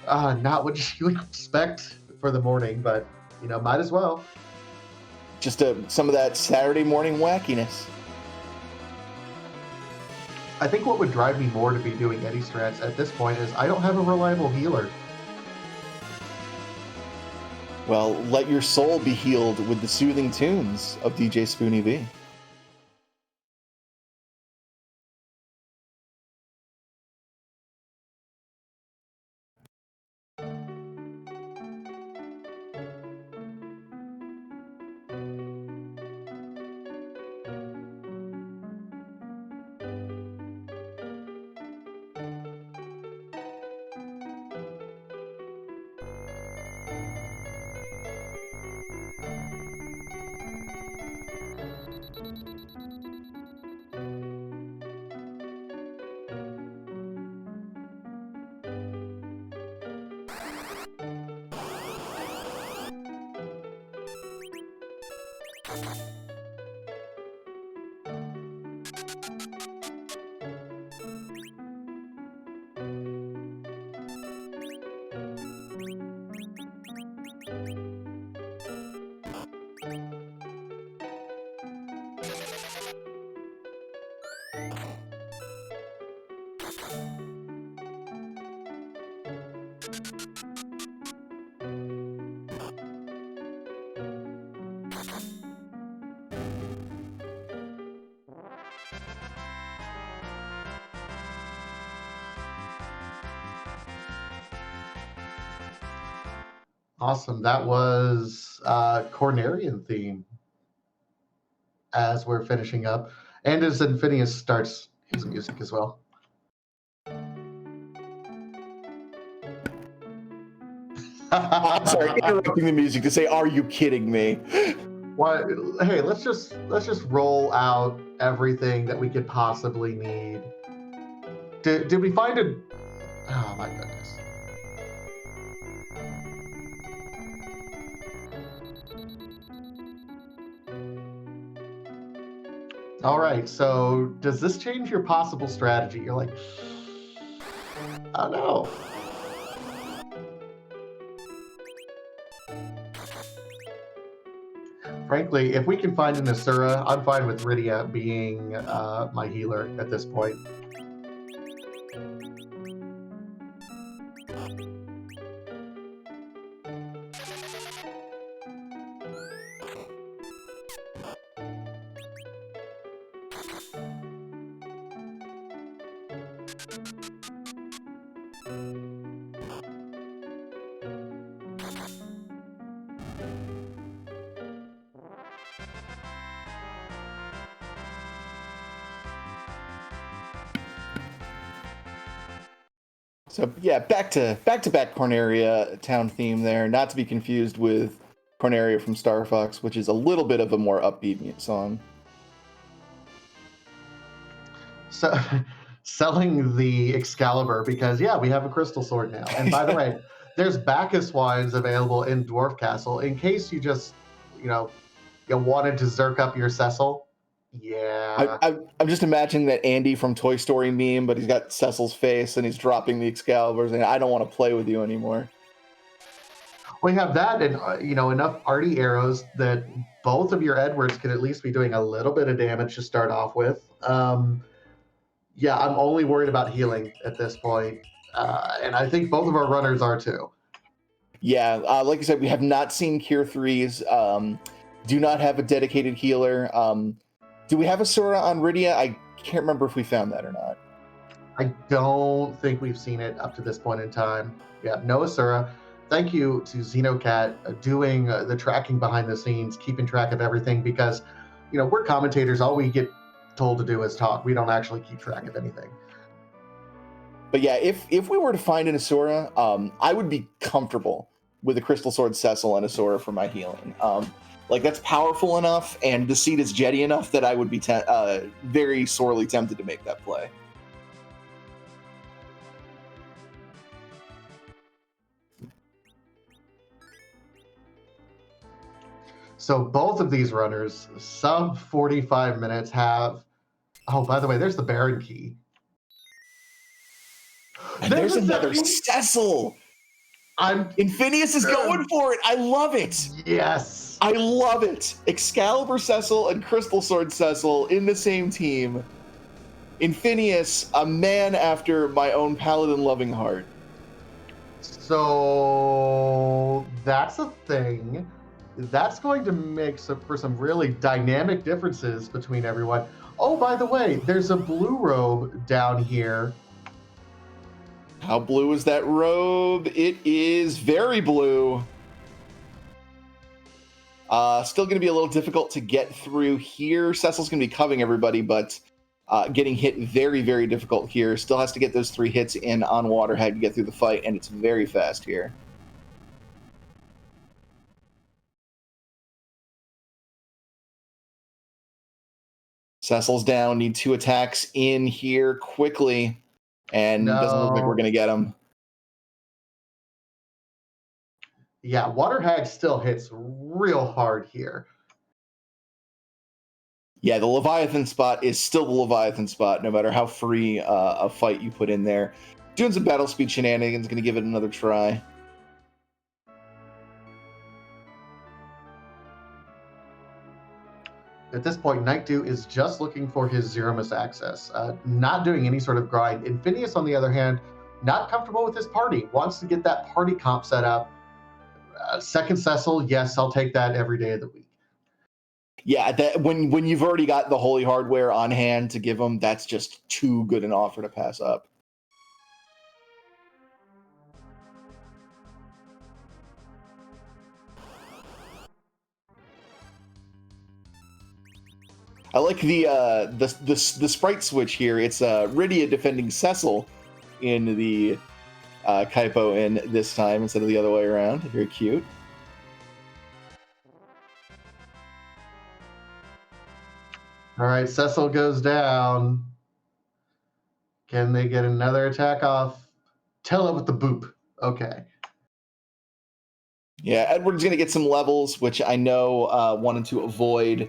not what you would expect for the morning, but might as well. Just some of that Saturday morning wackiness. I think what would drive me more to be doing Eddie strats at this point is I don't have a reliable healer. Well, let your soul be healed with the soothing tunes of DJ Spoonie V. Awesome. That was Cornerian theme as we're finishing up. And as Infinious starts his music as well. I'm sorry, interrupting the music to say, "Are you kidding me?" What? Hey, let's just roll out everything that we could possibly need. Did we find a? Oh my goodness. All right. So does this change your possible strategy? You're like, oh no. Frankly, if we can find an Asura, I'm fine with Rydia being my healer at this point. So yeah, back to back Corneria town theme there, not to be confused with Corneria from Star Fox, which is a little bit of a more upbeat song. So selling the Excalibur because yeah, we have a crystal sword now. And by the way, there's Bacchus wines available in Dwarf Castle in case you just, you wanted to zerk up your Cecil. Yeah. I'm just imagining that Andy from Toy Story meme, but he's got Cecil's face and he's dropping the Excaliburs, and I don't want to play with you anymore. We have that, and enough arty arrows that both of your Edwards could at least be doing a little bit of damage to start off with. Yeah, I'm only worried about healing at this point, and I think both of our runners are too. Yeah, like I said, we have not seen Cure 3s. Do not have a dedicated healer. Do we have Asura on Rydia? I can't remember if we found that or not. I don't think we've seen it up to this point in time. Yeah, no Asura. Thank you to Xenocat doing the tracking behind the scenes, keeping track of everything, because, we're commentators. All we get told to do is talk. We don't actually keep track of anything. But yeah, if we were to find an Asura, I would be comfortable with a Crystal Sword Cecil and Asura for my healing. Like, that's powerful enough, and the seed is jetty enough that I would be very sorely tempted to make that play. So both of these runners, sub 45 minutes, have... Oh, by the way, there's the Baron key. And there's another Cecil! Infinious is going for it! I love it! Yes! I love it! Excalibur Cecil and Crystal Sword Cecil in the same team. Infinious, a man after my own paladin-loving heart. So that's a thing. That's going to make for some really dynamic differences between everyone. Oh, by the way, there's a blue robe down here. How blue is that robe? It is very blue. Still going to be a little difficult to get through here. Cecil's going to be covering everybody, but getting hit very, very difficult here. Still has to get those 3 hits in on Waterhead to get through the fight, and it's very fast here. Cecil's down. Need 2 attacks in here quickly, and doesn't look like we're going to get him. Yeah, Waterhag still hits real hard here. Yeah, the Leviathan spot is still the Leviathan spot, no matter how free a fight you put in there. Doing some battle speed shenanigans, going to give it another try. At this point, Nightdew is just looking for his zero miss access, not doing any sort of grind. Infinious, on the other hand, not comfortable with his party, wants to get that party comp set up. Second Cecil, yes, I'll take that every day of the week. Yeah, when you've already got the holy hardware on hand to give him, that's just too good an offer to pass up. I like the sprite switch here. It's Rydia defending Cecil in the Kaipo in this time instead of the other way around. Very cute. All right, Cecil goes down. Can they get another attack off? Tell it with the boop. Okay. Yeah, Edward's going to get some levels, which I know wanted to avoid.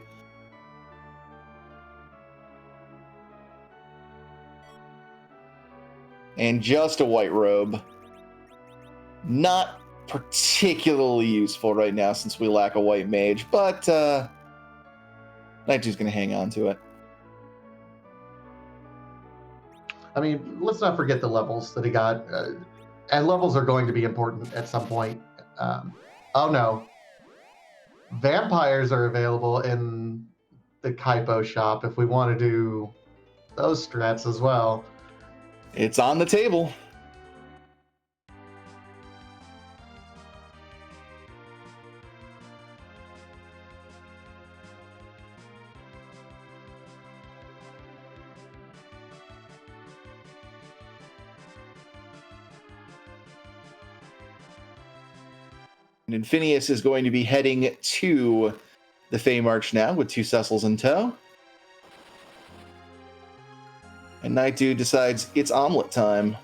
And just a white robe. Not particularly useful right now since we lack a white mage, but Nightdew's going to hang on to it. I mean, let's not forget the levels that he got. And levels are going to be important at some point. Oh no. Vampires are available in the Kaipo shop if we want to do those strats as well. It's on the table. And Infinious is going to be heading to the Fey March now with 2 Cecils in tow. And Nightdew decides it's omelet time.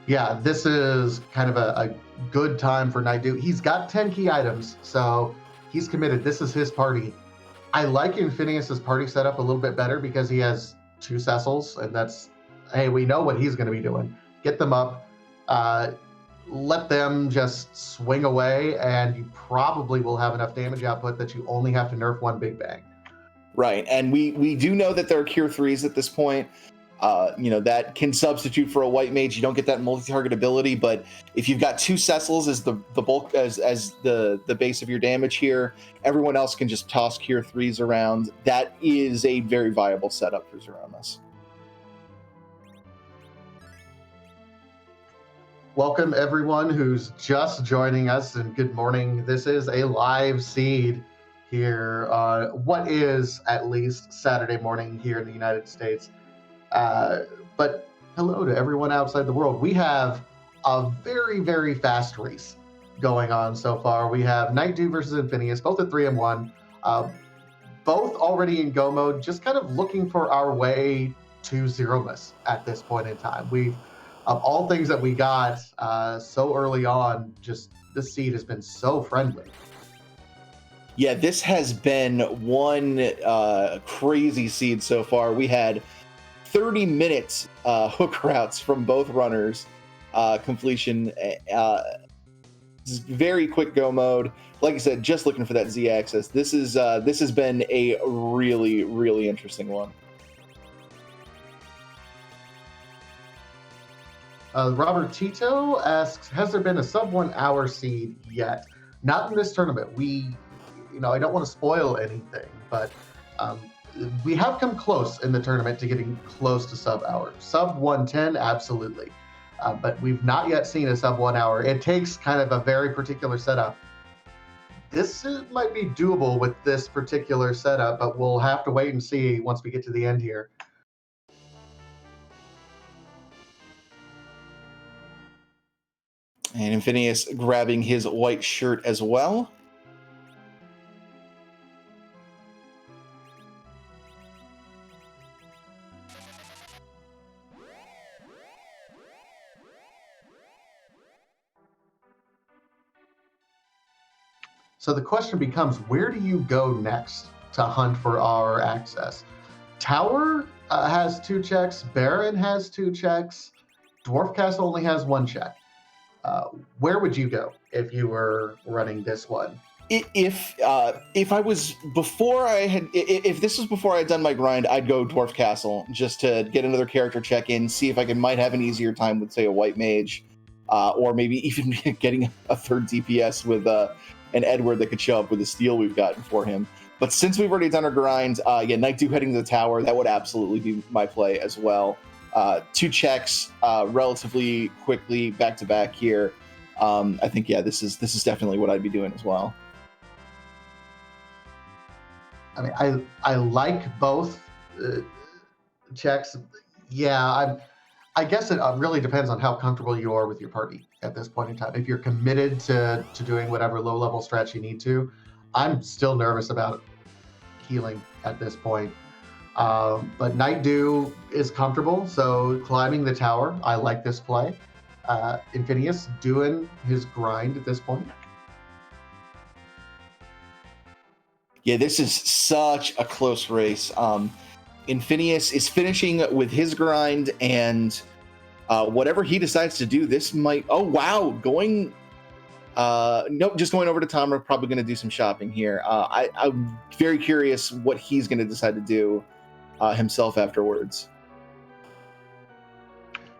Yeah, this is kind of a good time for Nightdew. He's got 10 key items, so he's committed. This is his party. I like Infinious's party setup a little bit better because he has 2 Cecils, and that's, hey, we know what he's going to be doing. Get them up, let them just swing away, and you probably will have enough damage output that you only have to nerf 1 Big Bang. Right, and we do know that there are Cure 3s at this point. That can substitute for a white mage. You don't get that multi-target ability, but if you've got 2 Cecils as the bulk as the base of your damage here, everyone else can just toss Cure 3s around. That is a very viable setup for Zeromus. Welcome everyone who's just joining us, and good morning. This is a live seed here on what is at least Saturday morning here in the United States. But hello to everyone outside the world. We have a very, very fast race going on so far. We have Nightdew versus Infinious, both at 3-1, both already in go mode, just kind of looking for our way to Zeromus at this point in time. We've, of all things that we got so early on, just this seed has been so friendly. Yeah, this has been one crazy seed so far. We had 30 minutes hook routes from both runners. Completion, very quick go mode. Like I said, just looking for that Z axis. This has been a really, really interesting one. Robert Tito asks, has there been a sub 1 hour seed yet? Not in this tournament. I don't want to spoil anything, but um, we have come close in the tournament to getting close to sub hour. Sub 110, absolutely. But we've not yet seen a sub 1 hour. It takes kind of a very particular setup. This might be doable with this particular setup, but we'll have to wait and see once we get to the end here. And Infinious grabbing his white shirt as well. So the question becomes, where do you go next to hunt for our access? Tower has 2 checks. Baron has 2 checks. Dwarf Castle only has 1 check. Where would you go if you were running this one? If this was before I had done my grind, I'd go Dwarf Castle just to get another character check in, see if I might have an easier time with, say, a white mage, or maybe even getting a 3rd DPS with an Edward that could show up with the steel we've gotten for him. But since we've already done our grind, Nightdew heading to the tower, that would absolutely be my play as well. 2 checks relatively quickly back to back here. I think this is definitely what I'd be doing as well. I mean, I like both checks. Yeah, I guess it really depends on how comfortable you are with your party at this point in time. If you're committed to doing whatever low level strat you need to, I'm still nervous about healing at this point. But Nightdew is comfortable, so climbing the tower, I like this play. Infinious doing his grind at this point. Yeah, this is such a close race. Infinious is finishing with his grind, and whatever he decides to do, this might... Oh, wow! Nope, just going over to Tom. We're probably going to do some shopping here. I'm very curious what he's going to decide to do himself afterwards.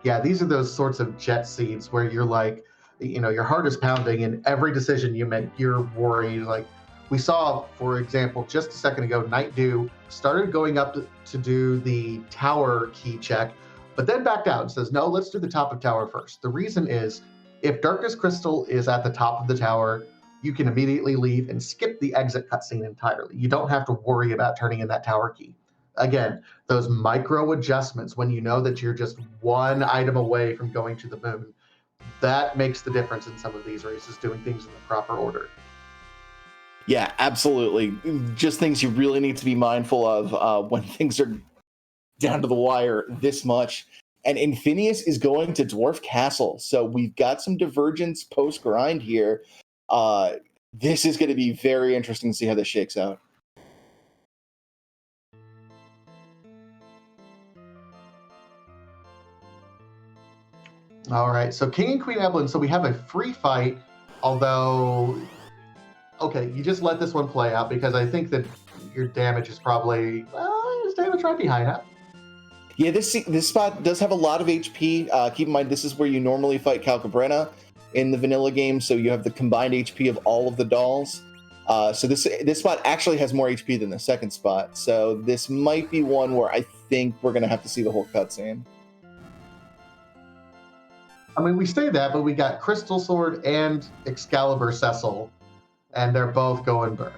Yeah, these are those sorts of jet seeds where you're like, your heart is pounding, and every decision you make, you're worried. Like we saw, for example, just a second ago, Nightdew started going up to do the tower key check, but then backed out and says, no, let's do the top of tower first. The reason is, if Darkness Crystal is at the top of the tower, you can immediately leave and skip the exit cutscene entirely. You don't have to worry about turning in that tower key. Again, those micro adjustments when you know that you're just 1 item away from going to the moon, that makes the difference in some of these races, doing things in the proper order. Yeah, absolutely. Just things you really need to be mindful of when things are down to the wire this much. And Infinious is going to Dwarf Castle. So we've got some divergence post-grind here. This is going to be very interesting to see how this shakes out. All right, so King and Queen Evelyn. So we have a free fight, although... Okay, you just let this one play out because I think that your damage is probably... his damage might be high enough. Yeah, this spot does have a lot of HP. Keep in mind, this is where you normally fight Calcabrena in the vanilla game, so you have the combined HP of all of the dolls. So this spot actually has more HP than the second spot, so this might be one where I think we're going to have to see the whole cutscene. I mean, we say that, but we got Crystal Sword and Excalibur Cecil, and they're both going burn.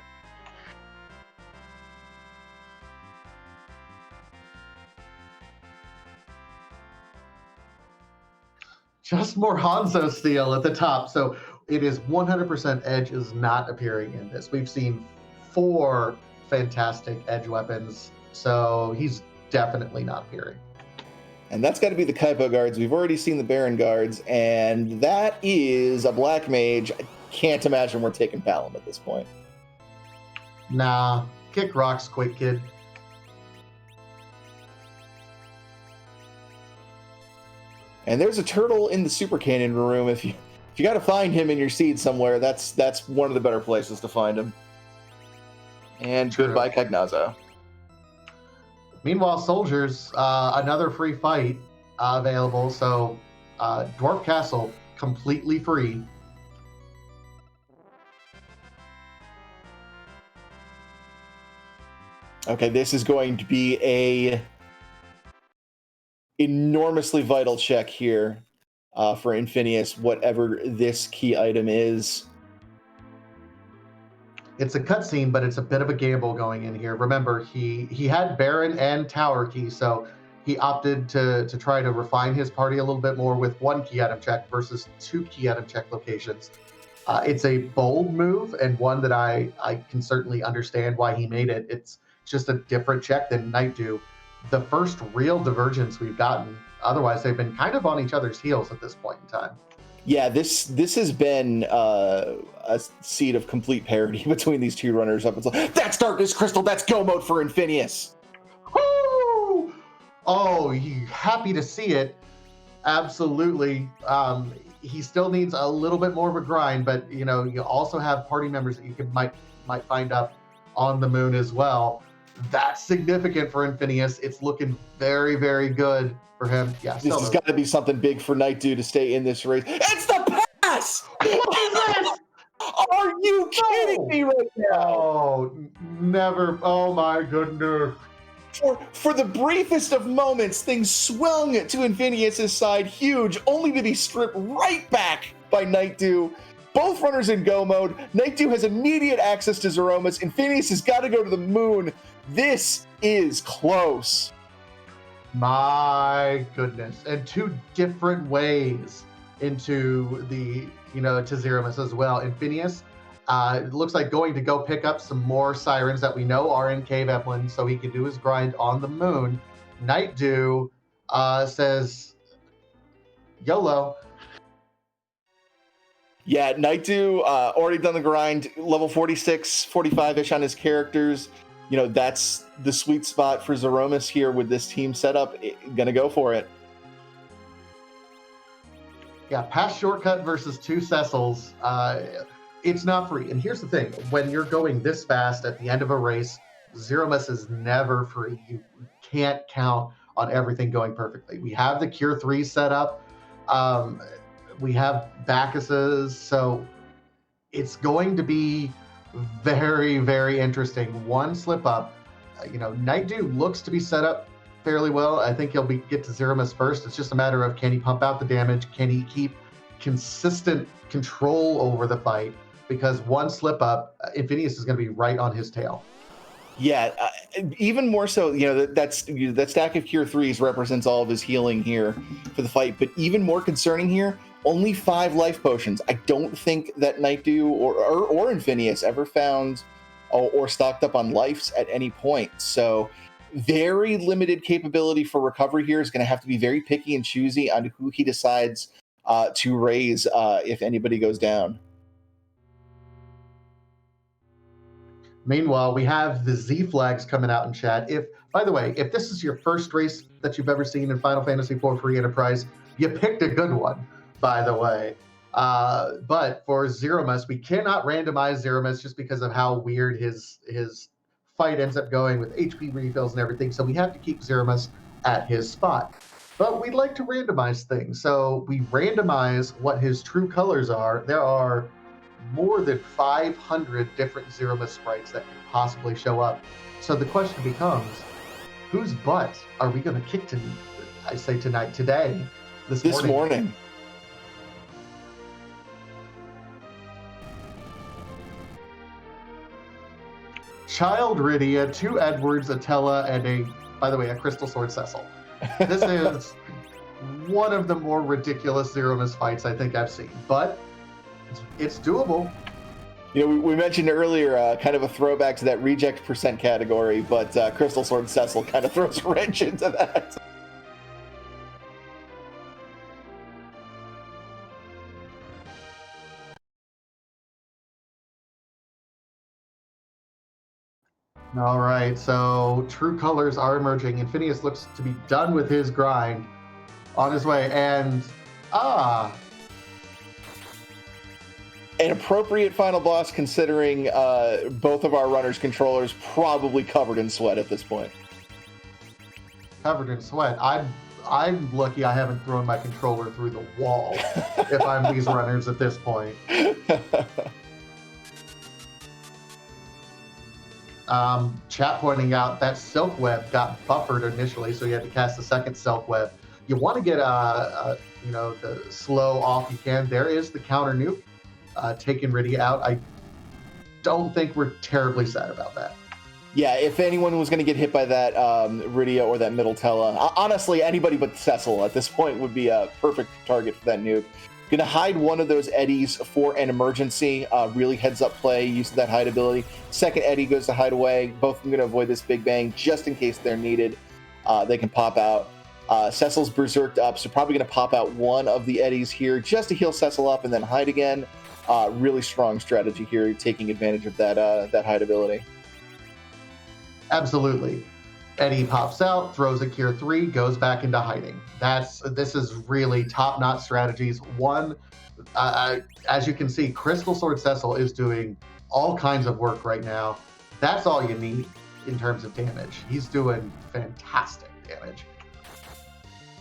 Just more Hanzo Steel at the top. So it is 100% Edge is not appearing in this. We've seen 4 fantastic Edge weapons, so he's definitely not appearing. And that's got to be the Kaipo guards. We've already seen the Baron guards, and that is a black mage. I can't imagine we're taking Palom at this point. Nah, kick rocks quick, kid. And there's a turtle in the Super Cannon room. If you got to find him in your seed somewhere, that's one of the better places to find him. And goodbye, Cagnaza. Meanwhile, soldiers, another free fight available. So Dwarf Castle, completely free. Okay, this is going to be a enormously vital check here for Infinious, whatever this key item is. It's a cutscene, but it's a bit of a gamble going in here. Remember, he had Baron and Tower Key, so he opted to try to refine his party a little bit more with one key item check versus two key item check locations. It's a bold move and one that I can certainly understand why he made it. It's just a different check than Nightdew. The first real divergence we've gotten. Otherwise, they've been kind of on each other's heels at this point in time. Yeah, this has been a seed of complete parity between these two runners up. It's like, that's Darkness Crystal, that's go mode for Infinious. Woo! Oh, you happy to see it. Absolutely. He still needs a little bit more of a grind, but you also have party members that you might find up on the moon as well. That's significant for Infinious. It's looking very, very good for him. Yeah, this has got to be something big for Nightdew to stay in this race. It's the pass! What is this? Are you kidding me right now? Oh, never. Oh my goodness. For the briefest of moments, things swung to Infinious' side huge, only to be stripped right back by Nightdew. Both runners in go mode. Nightdew has immediate access to Zeromus. Infinious has got to go to the moon. This is close. My goodness. And two different ways into the, to Zeromus as well. Infinious, it looks like going to go pick up some more sirens that we know are in Cave Evelyn so he can do his grind on the moon. Nightdew says, YOLO. Yeah, Nightdew already done the grind, level 46, 45-ish on his characters. That's the sweet spot for Zeromus here with this team setup. Gonna go for it. Yeah, pass shortcut versus two Cecils. It's not free. And here's the thing. When you're going this fast at the end of a race, Zeromus is never free. You can't count on everything going perfectly. We have the Cure 3 set up. We have Bacchuses. So it's going to be very, very interesting. One slip up. Nightdew looks to be set up fairly well. I think he'll get to Zeromus first. It's just a matter of, can he pump out the damage? Can he keep consistent control over the fight? Because one slip up, Infinious is going to be right on his tail. Yeah, even more so, that stack of Cure 3s represents all of his healing here for the fight. But even more concerning here, only 5 life potions. I don't think that Nightdew or Infinious ever found or stocked up on lives at any point. So very limited capability for recovery here. Is going to have to be very picky and choosy on who he decides to raise if anybody goes down. Meanwhile, we have the Z flags coming out in chat. By the way, if this is your first race that you've ever seen in Final Fantasy IV Free Enterprise, you picked a good one, by the way. But for Zeromus, we cannot randomize Zeromus just because of how weird his fight ends up going with HP refills and everything. So we have to keep Zeromus at his spot. But we'd like to randomize things. So we randomize what his true colors are. There are more than 500 different Zeromus sprites that could possibly show up. So the question becomes, whose butt are we going to kick today, this morning? Child Rydia, 2 Edwards, a Tella, and a Crystal Sword Cecil. This is one of the more ridiculous Zeromus fights I think I've seen, but it's doable. We mentioned earlier kind of a throwback to that reject percent category, but Crystal Sword Cecil kind of throws a wrench into that. All right, so true colors are emerging. Infinious looks to be done with his grind, on his way, and an appropriate final boss considering both of our runners' controllers probably covered in sweat at this point. Covered in sweat. I'm lucky I haven't thrown my controller through the wall if I'm these runners at this point. Chat pointing out that Silk Web got buffered initially, so you had to cast the second Silk Web. You want to get the slow off you can. There is the counter nuke, taking Rydia out. I don't think we're terribly sad about that. Yeah, if anyone was going to get hit by that Rydia or that middle Tella, honestly, anybody but Cecil at this point would be a perfect target for that nuke. Going to hide one of those eddies for an emergency, really heads up play, use of that hide ability. Second eddy goes to hide away. Both of them going to avoid this big bang just in case they're needed. They can pop out. Cecil's berserked up, so probably going to pop out one of the eddies here just to heal Cecil up and then hide again. Really strong strategy here, taking advantage of that hide ability. Absolutely. Eddie pops out, throws a Cure 3, goes back into hiding. This is really top-notch strategies. One, as you can see, Crystal Sword Cecil is doing all kinds of work right now. That's all you need in terms of damage. He's doing fantastic damage.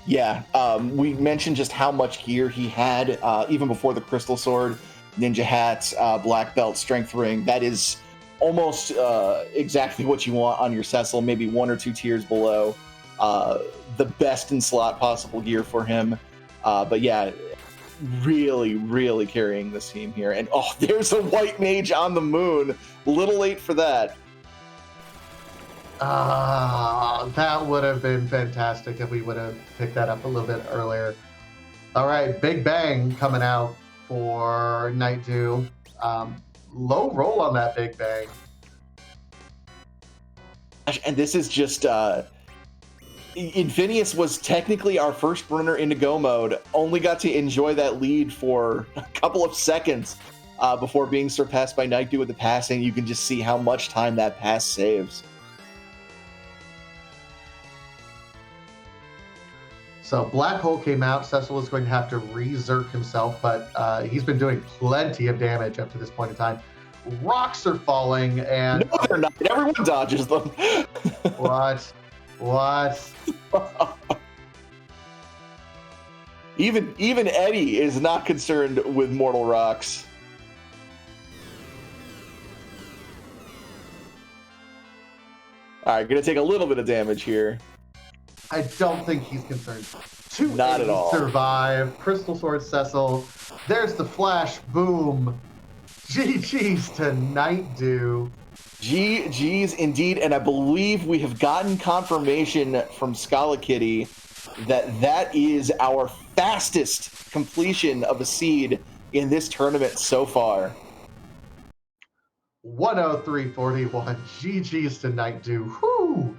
Yeah, we mentioned just how much gear he had even before the Crystal Sword, Ninja Hats, Black Belt, Strength Ring. That is almost exactly what you want on your Cecil, maybe one or two tiers below the best in slot possible gear for him. But yeah, really, really carrying this team here. And oh, there's a white mage on the moon. A little late for that. That would have been fantastic if we would have picked that up a little bit earlier. All right, Big Bang coming out for Nightdew. Low roll on that Big Bang. And this is just Infinious was technically our first runner into go mode, only got to enjoy that lead for a couple of seconds before being surpassed by Nightdew with the passing. You can just see how much time that pass saves. So Black Hole came out. Cecil is going to have to re-zerk himself, but he's been doing plenty of damage up to this point in time. Rocks are falling, and no, they're not. Everyone dodges them. What? Even Eddie is not concerned with mortal rocks. All right, gonna take a little bit of damage here. I don't think he's concerned. Not at all. Survive. Crystal Sword Cecil. There's the flash. Boom. GG's to Nightdew. GG's indeed, and I believe we have gotten confirmation from Scala Kitty that is our fastest completion of a seed in this tournament so far. 103.41. GG's to Nightdew. Whew.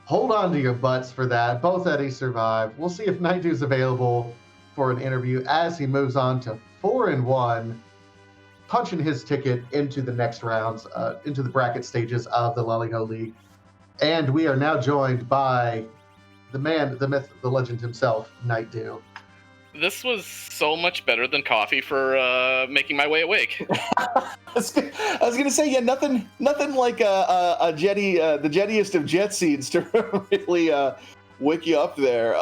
Hold on to your butts for that. Both Eddies survive. We'll see if Nightdew's available for an interview as he moves on to 4-1, punching his ticket into the next rounds, into the bracket stages of the Lali-Ho League. And we are now joined by the man, the myth, the legend himself, Nightdew. This was so much better than coffee for making my way awake. I was gonna say, yeah, nothing like a jetty, the jettiest of jet seeds to really wake you up there.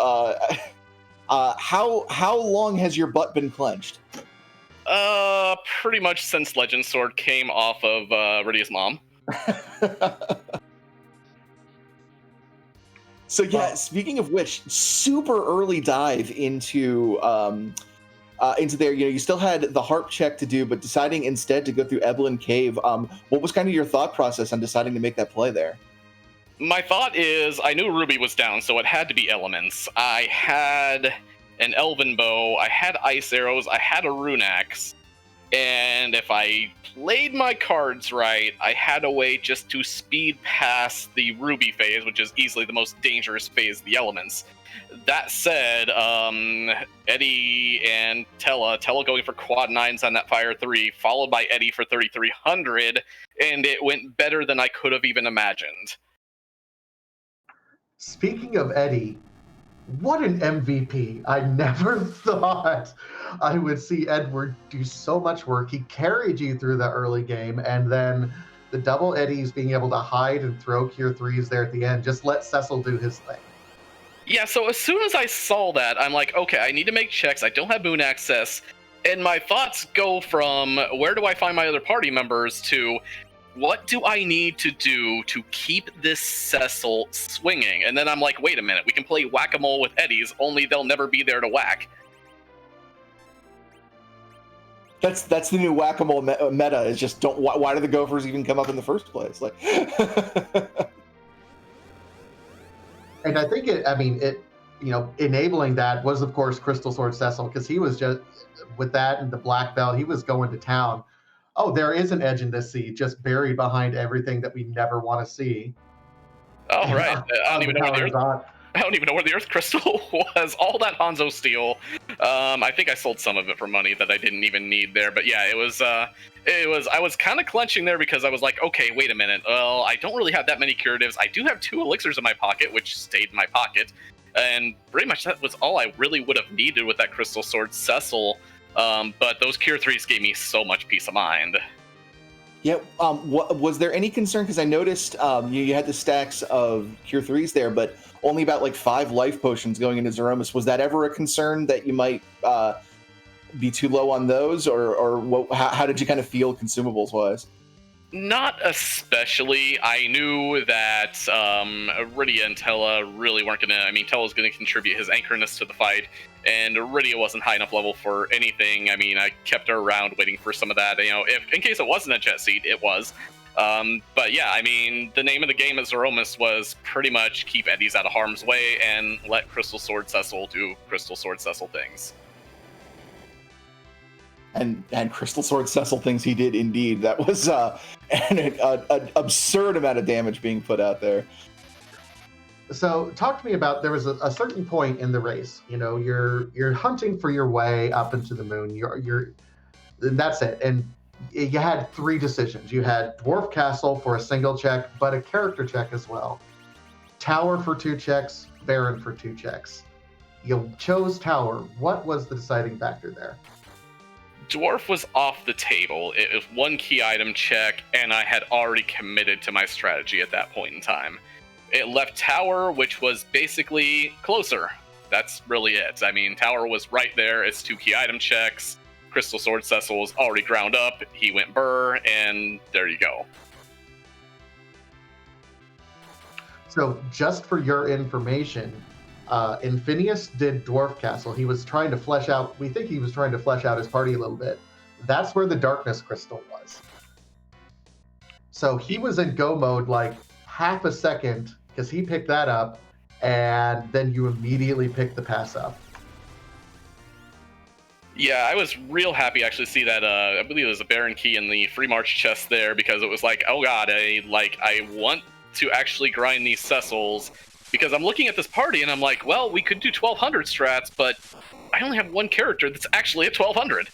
How long has your butt been clenched? Pretty much since Legend Sword came off of Rydia's mom. So yeah, speaking of which, super early dive into there. You know, you still had the harp check to do, but deciding instead to go through Evelyn Cave. What was kind of your thought process on deciding to make that play there? My thought is, I knew Ruby was down, so it had to be elements. I had an Elven Bow, I had Ice Arrows, I had a Rune Axe, and if I played my cards right, I had a way just to speed past the Ruby phase, which is easily the most dangerous phase of the elements. That said, Eddie and Tella going for quad 9s on that Fire 3, followed by Eddie for 3,300, and it went better than I could have even imagined. Speaking of Eddie, what an MVP. I never thought I would see Edward do so much work. He carried you through the early game, and then the double Eddies being able to hide and throw Cure 3s there at the end. Just let Cecil do his thing. Yeah, so as soon as I saw that, I'm like, okay, I need to make checks. I don't have moon access. And my thoughts go from where do I find my other party members to what do I need to do to keep this Cecil swinging? And then I'm like, wait a minute, we can play whack-a-mole with eddies, only they'll never be there to whack. That's the new whack-a-mole meta. Is just don't. Why do the Gophers even come up in the first place? Like, And I think enabling that was, of course, Crystal Sword Cecil, because he was just, with that and the black belt, he was going to town. Oh, there is an edge in this seed, just buried behind everything that we never want to see. Oh, right. I don't even know where the Earth Crystal was. All that Hanzo steel. I think I sold some of it for money that I didn't even need there. But yeah, it was. I was kind of clenching there because I was like, okay, wait a minute. Well, I don't really have that many curatives. I do have 2 elixirs in my pocket, which stayed in my pocket, and pretty much that was all I really would have needed with that Crystal Sword Cecil. But those Cure 3s gave me so much peace of mind. yeah. Was there any concern? Because I noticed you had the stacks of Cure 3s there, but only about like 5 life potions going into Zeromus. Was that ever a concern that you might be too low on those, or how did you kind of feel consumables wise? Not especially. I knew that Rydia and Tella really weren't going to... I mean, Tella's going to contribute his anchorness to the fight, and Rydia wasn't high enough level for anything. I mean, I kept her around waiting for some of that. You know, if in case it wasn't a jet seed, it was. But yeah, I mean, the name of the game at Zeromus was pretty much keep eddies out of harm's way and let Crystal Sword Cecil do Crystal Sword Cecil things. And Crystal Sword Cecil things he did indeed. That was an absurd amount of damage being put out there. So talk to me about, there was a certain point in the race. You know, you're hunting for your way up into the moon. That's it. And you had 3 decisions. You had Dwarf Castle for a single check, but a character check as well. Tower for 2 checks, Baron for 2 checks. You chose Tower. What was the deciding factor there? Dwarf was off the table. It was 1 key item check, and I had already committed to my strategy at that point in time. It left Tower, which was basically closer. That's really it. I mean, Tower was right there. It's 2 key item checks. Crystal Sword Cecil was already ground up. He went burr, and there you go. So just for your information, Infinious did Dwarf Castle. He was trying to flesh out, we think he was trying to flesh out his party a little bit. That's where the Darkness Crystal was. So he was in go mode like half a second because he picked that up, and then you immediately picked the pass up. Yeah, I was real happy actually to see that. I believe there was a Baron key in the free march chest there, because it was like, oh god, I want to actually grind these Cecils, because I'm looking at this party and I'm like, well, we could do 1200 strats, but I only have 1 character that's actually at 1200.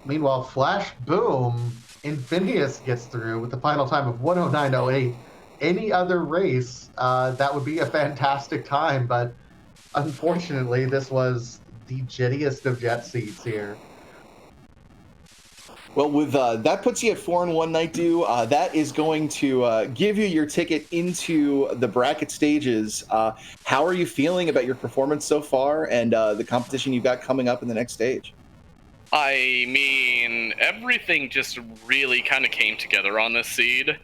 Meanwhile, Flash Boom, Infinious gets through with the final time of 109.08. Any other race, that would be a fantastic time, but unfortunately, this was the jittiest of jet seeds here. Well, with that puts you at 4-1 Nightdew. That is going to give you your ticket into the bracket stages. How are you feeling about your performance so far, and the competition you've got coming up in the next stage? I mean, everything just really kind of came together on this seed.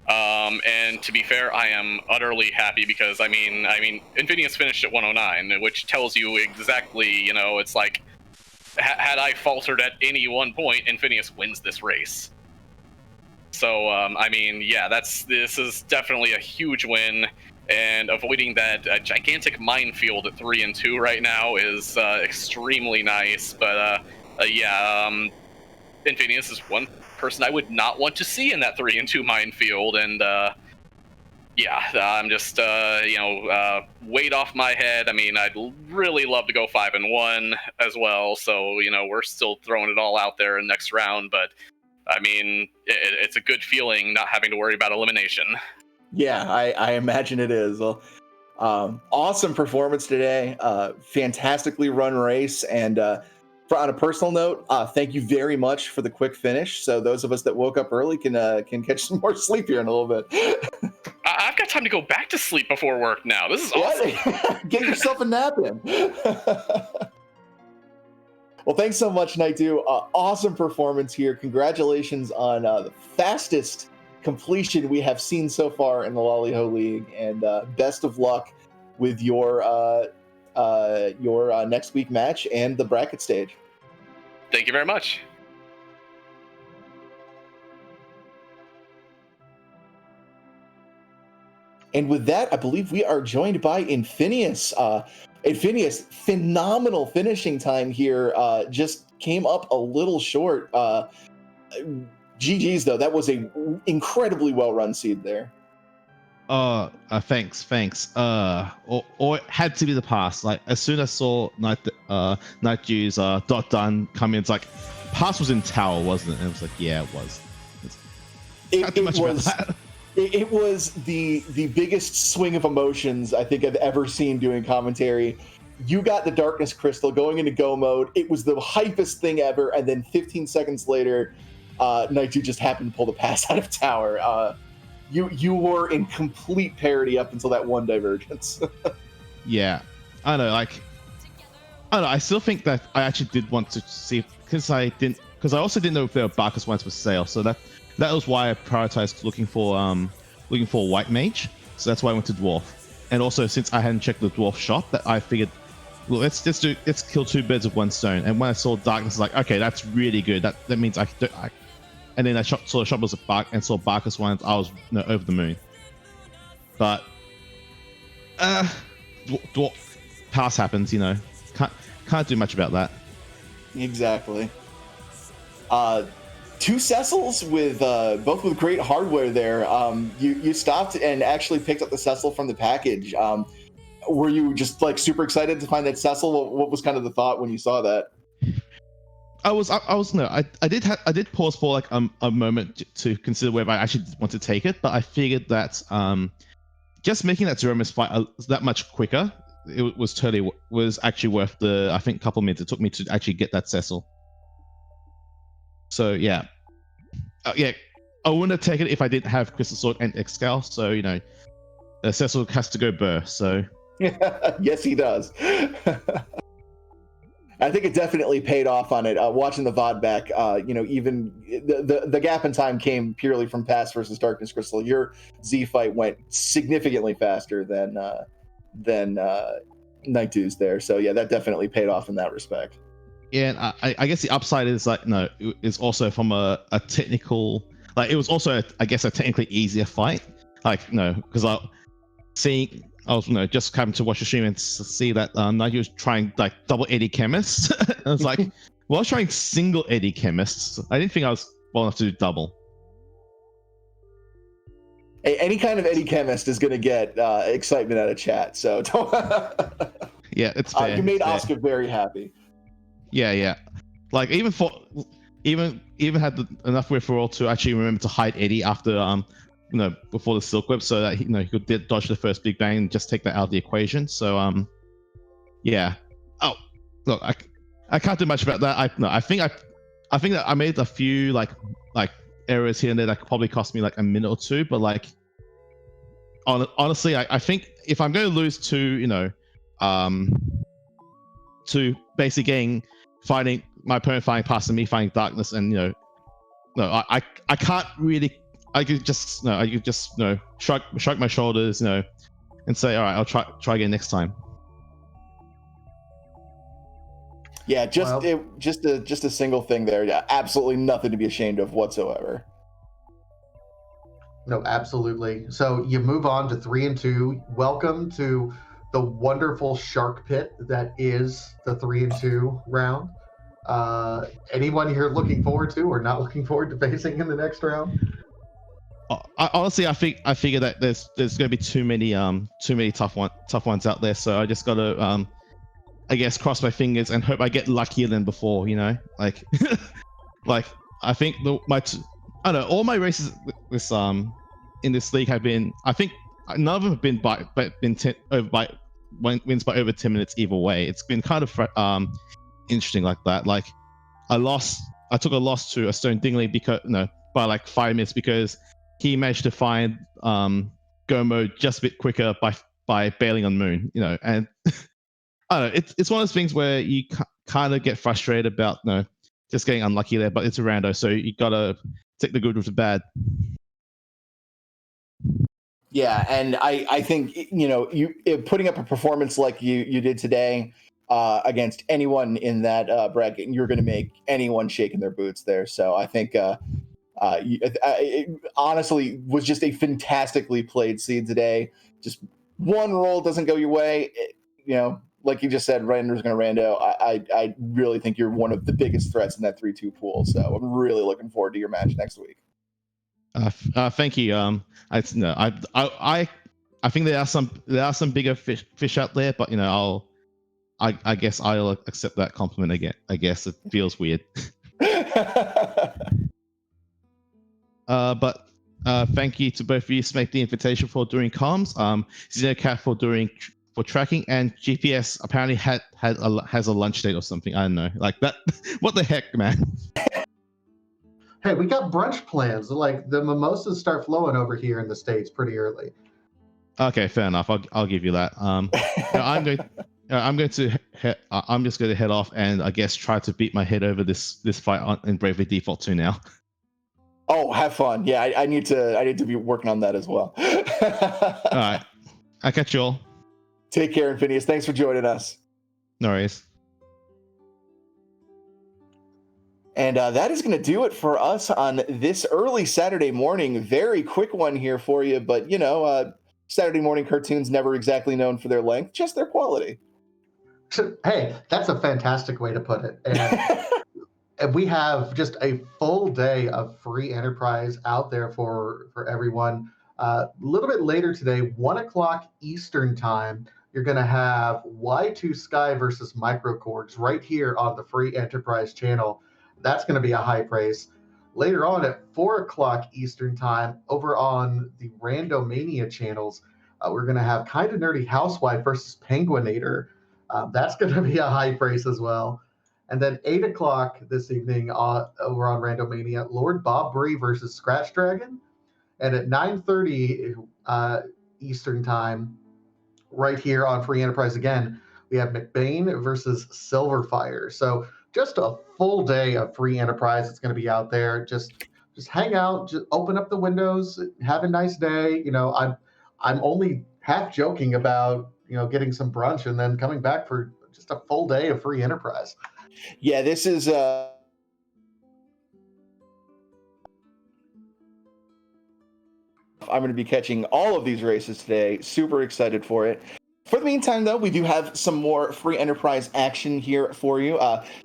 And to be fair, I am utterly happy because, I mean, Infinious finished at 109, which tells you exactly, you know, it's like, had I faltered at any one point, Infinious wins this race. So, I mean, yeah, this is definitely a huge win, and avoiding that gigantic minefield at 3 and 2 right now is extremely nice. But yeah, Infinious is one person I would not want to see in that 3 and 2 minefield, and yeah, I'm just weight off my head. I mean, I'd really love to go 5 and 1 as well. So, you know, we're still throwing it all out there in next round, but I mean, it's a good feeling not having to worry about elimination. Yeah, I imagine it is. Well, awesome performance today. Fantastically run race, and on a personal note, thank you very much for the quick finish. So those of us that woke up early can catch some more sleep here in a little bit. I've got got time to go back to sleep before work now. This is awesome. Get yourself a nap in. Well, thanks so much, Nightdew. Awesome performance here. Congratulations on the fastest completion we have seen so far in the Lali-Ho League, and best of luck with your next week match and the bracket stage. Thank you very much. And with that, I believe we are joined by Infinious. Infinious, phenomenal finishing time here. Just came up a little short. GG's though. That was a incredibly well-run seed there. Thanks. Or it had to be the pass. Like as soon as I saw Nightdew's dot done come in, it's like pass was in tower, wasn't it? And it was like, yeah, it was. It was the biggest swing of emotions I think I've ever seen doing commentary. You got the Darkness Crystal going into go mode. It was the hypest thing ever, and then 15 seconds later, Nightdew just happened to pull the pass out of tower. You were in complete parity up until that one divergence. Yeah, I know. Like, I don't know. I still think that I actually did want to see because I also didn't know if there were Barkus ones for sale. So that was why I prioritized looking for White Mage. So that's why I went to Dwarf. And also since I hadn't checked the Dwarf shop, that I figured, well, let's kill two birds with one stone. And when I saw Darkness, I was like, okay, that's really good. That means and then I saw the shop was a Bark and saw Barkus ones. I was over the moon. But Dwarf pass happens, can't do much about that. Exactly. Two Cecils with both with great hardware there. You stopped and actually picked up the Cecil from the package. Were you just like super excited to find that Cecil? What was kind of the thought when you saw that? I did pause for like a moment to consider whether I actually want to take it, but I figured that just making that Zeromus fight that much quicker, it was actually worth the, I think, couple minutes it took me to actually get that Cecil. So yeah, I wouldn't have taken it if I didn't have Crystal Sword and X-Scale. So Cecil has to go burr. So yes, he does. I think it definitely paid off on it. Watching the VOD back, even the gap in time came purely from Pass versus Darkness Crystal. Your Z fight went significantly faster than Nightdew's there. So yeah, that definitely paid off in that respect. Yeah, and I guess the upside is is also from a technical, it was also I guess a technically easier fight. Because I was just having to watch the stream and see that Nightdew was trying double Eddie Chemist. I was like, well, I was trying single Eddie Chemist. I didn't think I was well enough to do double. Any kind of Eddie Chemist is going to get excitement out of chat. So don't. Yeah, it's fair. You made Oscar very happy. Yeah. Even had enough referral to actually remember to hide Eddie after before the Silk Whip, so that he could dodge the first Big Bang and just take that out of the equation. So yeah. Oh, look, I can't do much about that. I think that I made a few like errors here and there that could probably cost me a minute or two, but honestly, I think if I'm going to lose to basically fighting my opponent fighting past and me fighting Darkness, and I can't really. I could just shrug my shoulders, and say, all right, I'll try again next time. Yeah, just a single thing there. Yeah, absolutely nothing to be ashamed of whatsoever. No, absolutely. So you move on to 3 and 2. Welcome to the wonderful shark pit that is the 3 and 2 round. Anyone here looking forward to or not looking forward to facing in the next round? Honestly, I figure that there's going to be too many tough ones out there. So I just got to I guess cross my fingers and hope I get luckier than before. I think I don't know, all my races in this league have been, I think none of them have been wins by over 10 minutes either way. It's been kind of interesting like that. I took a loss to a Stone Dingley because by 5 minutes because he managed to find go mode just a bit quicker by bailing on Moon, and I don't know, it's one of those things where you kind of get frustrated about just getting unlucky there, but it's a rando, so you gotta take the good with the bad. Yeah, and I think you putting up a performance like you did today against anyone in that bracket, you're going to make anyone shake in their boots there. So I think it honestly was just a fantastically played seed today. Just one roll doesn't go your way, like you just said, Rander's going to rando. I really think you're one of the biggest threats in that 3-2 pool. So I'm really looking forward to your match next week. Thank you. I think there are some bigger fish out there, but I guess I'll accept that compliment again. I guess it feels weird. But thank you to both of you, Smake the Invitation, for doing comms, Xenocat for tracking, and GPS apparently has a lunch date or something. I don't know, like that. What the heck, man? Hey, we got brunch plans. Like the mimosas start flowing over here in the States pretty early. Okay, fair enough. I'll give you that. I'm just going to head off and I guess try to beat my head over this fight in Bravely Default 2 now. Oh, have fun. Yeah, I need to be working on that as well. All right. I'll catch you all. Take care, Infinious. Thanks for joining us. No worries. And that is going to do it for us on this early Saturday morning. Very quick one here for you, but Saturday morning cartoons never exactly known for their length, just their quality. Hey, that's a fantastic way to put it. And we have just a full day of free enterprise out there for everyone. A little bit later today, 1 o'clock Eastern time, you're going to have Y2 Sky versus Microcords right here on the free enterprise channel. That's going to be a high praise. Later on at 4 o'clock Eastern time, over on the Randomania channels, we're going to have Kinda Nerdy Housewife versus Penguinator. That's going to be a high praise as well. And then 8 o'clock this evening over on Randomania, Lord Bob Bree versus Scratch Dragon. And at 9:30 Eastern time, right here on Free Enterprise again, we have McBain versus Silverfire. So just a full day of Free Enterprise. It's going to be out there. Just hang out, just open up the windows, have a nice day. I'm only half joking about getting some brunch and then coming back for just a full day of Free Enterprise. Yeah, this is I'm going to be catching all of these races today. Super excited for it. For the meantime, though, we do have some more free enterprise action here for you.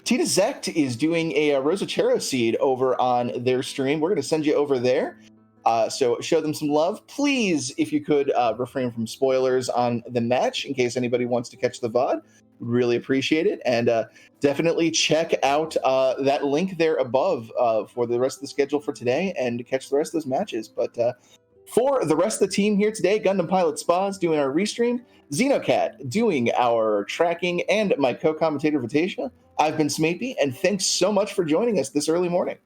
Tita Zect is doing a Rosachero seed over on their stream. We're going to send you over there. So show them some love. Please, if you could, refrain from spoilers on the match in case anybody wants to catch the VOD. Really appreciate it. And definitely check out that link there above for the rest of the schedule for today and catch the rest of those matches. But for the rest of the team here today, Gundam Pilot Spas doing our restream, Xenocat doing our tracking, and my co-commentator Vitasia, I've been Smapey, and thanks so much for joining us this early morning.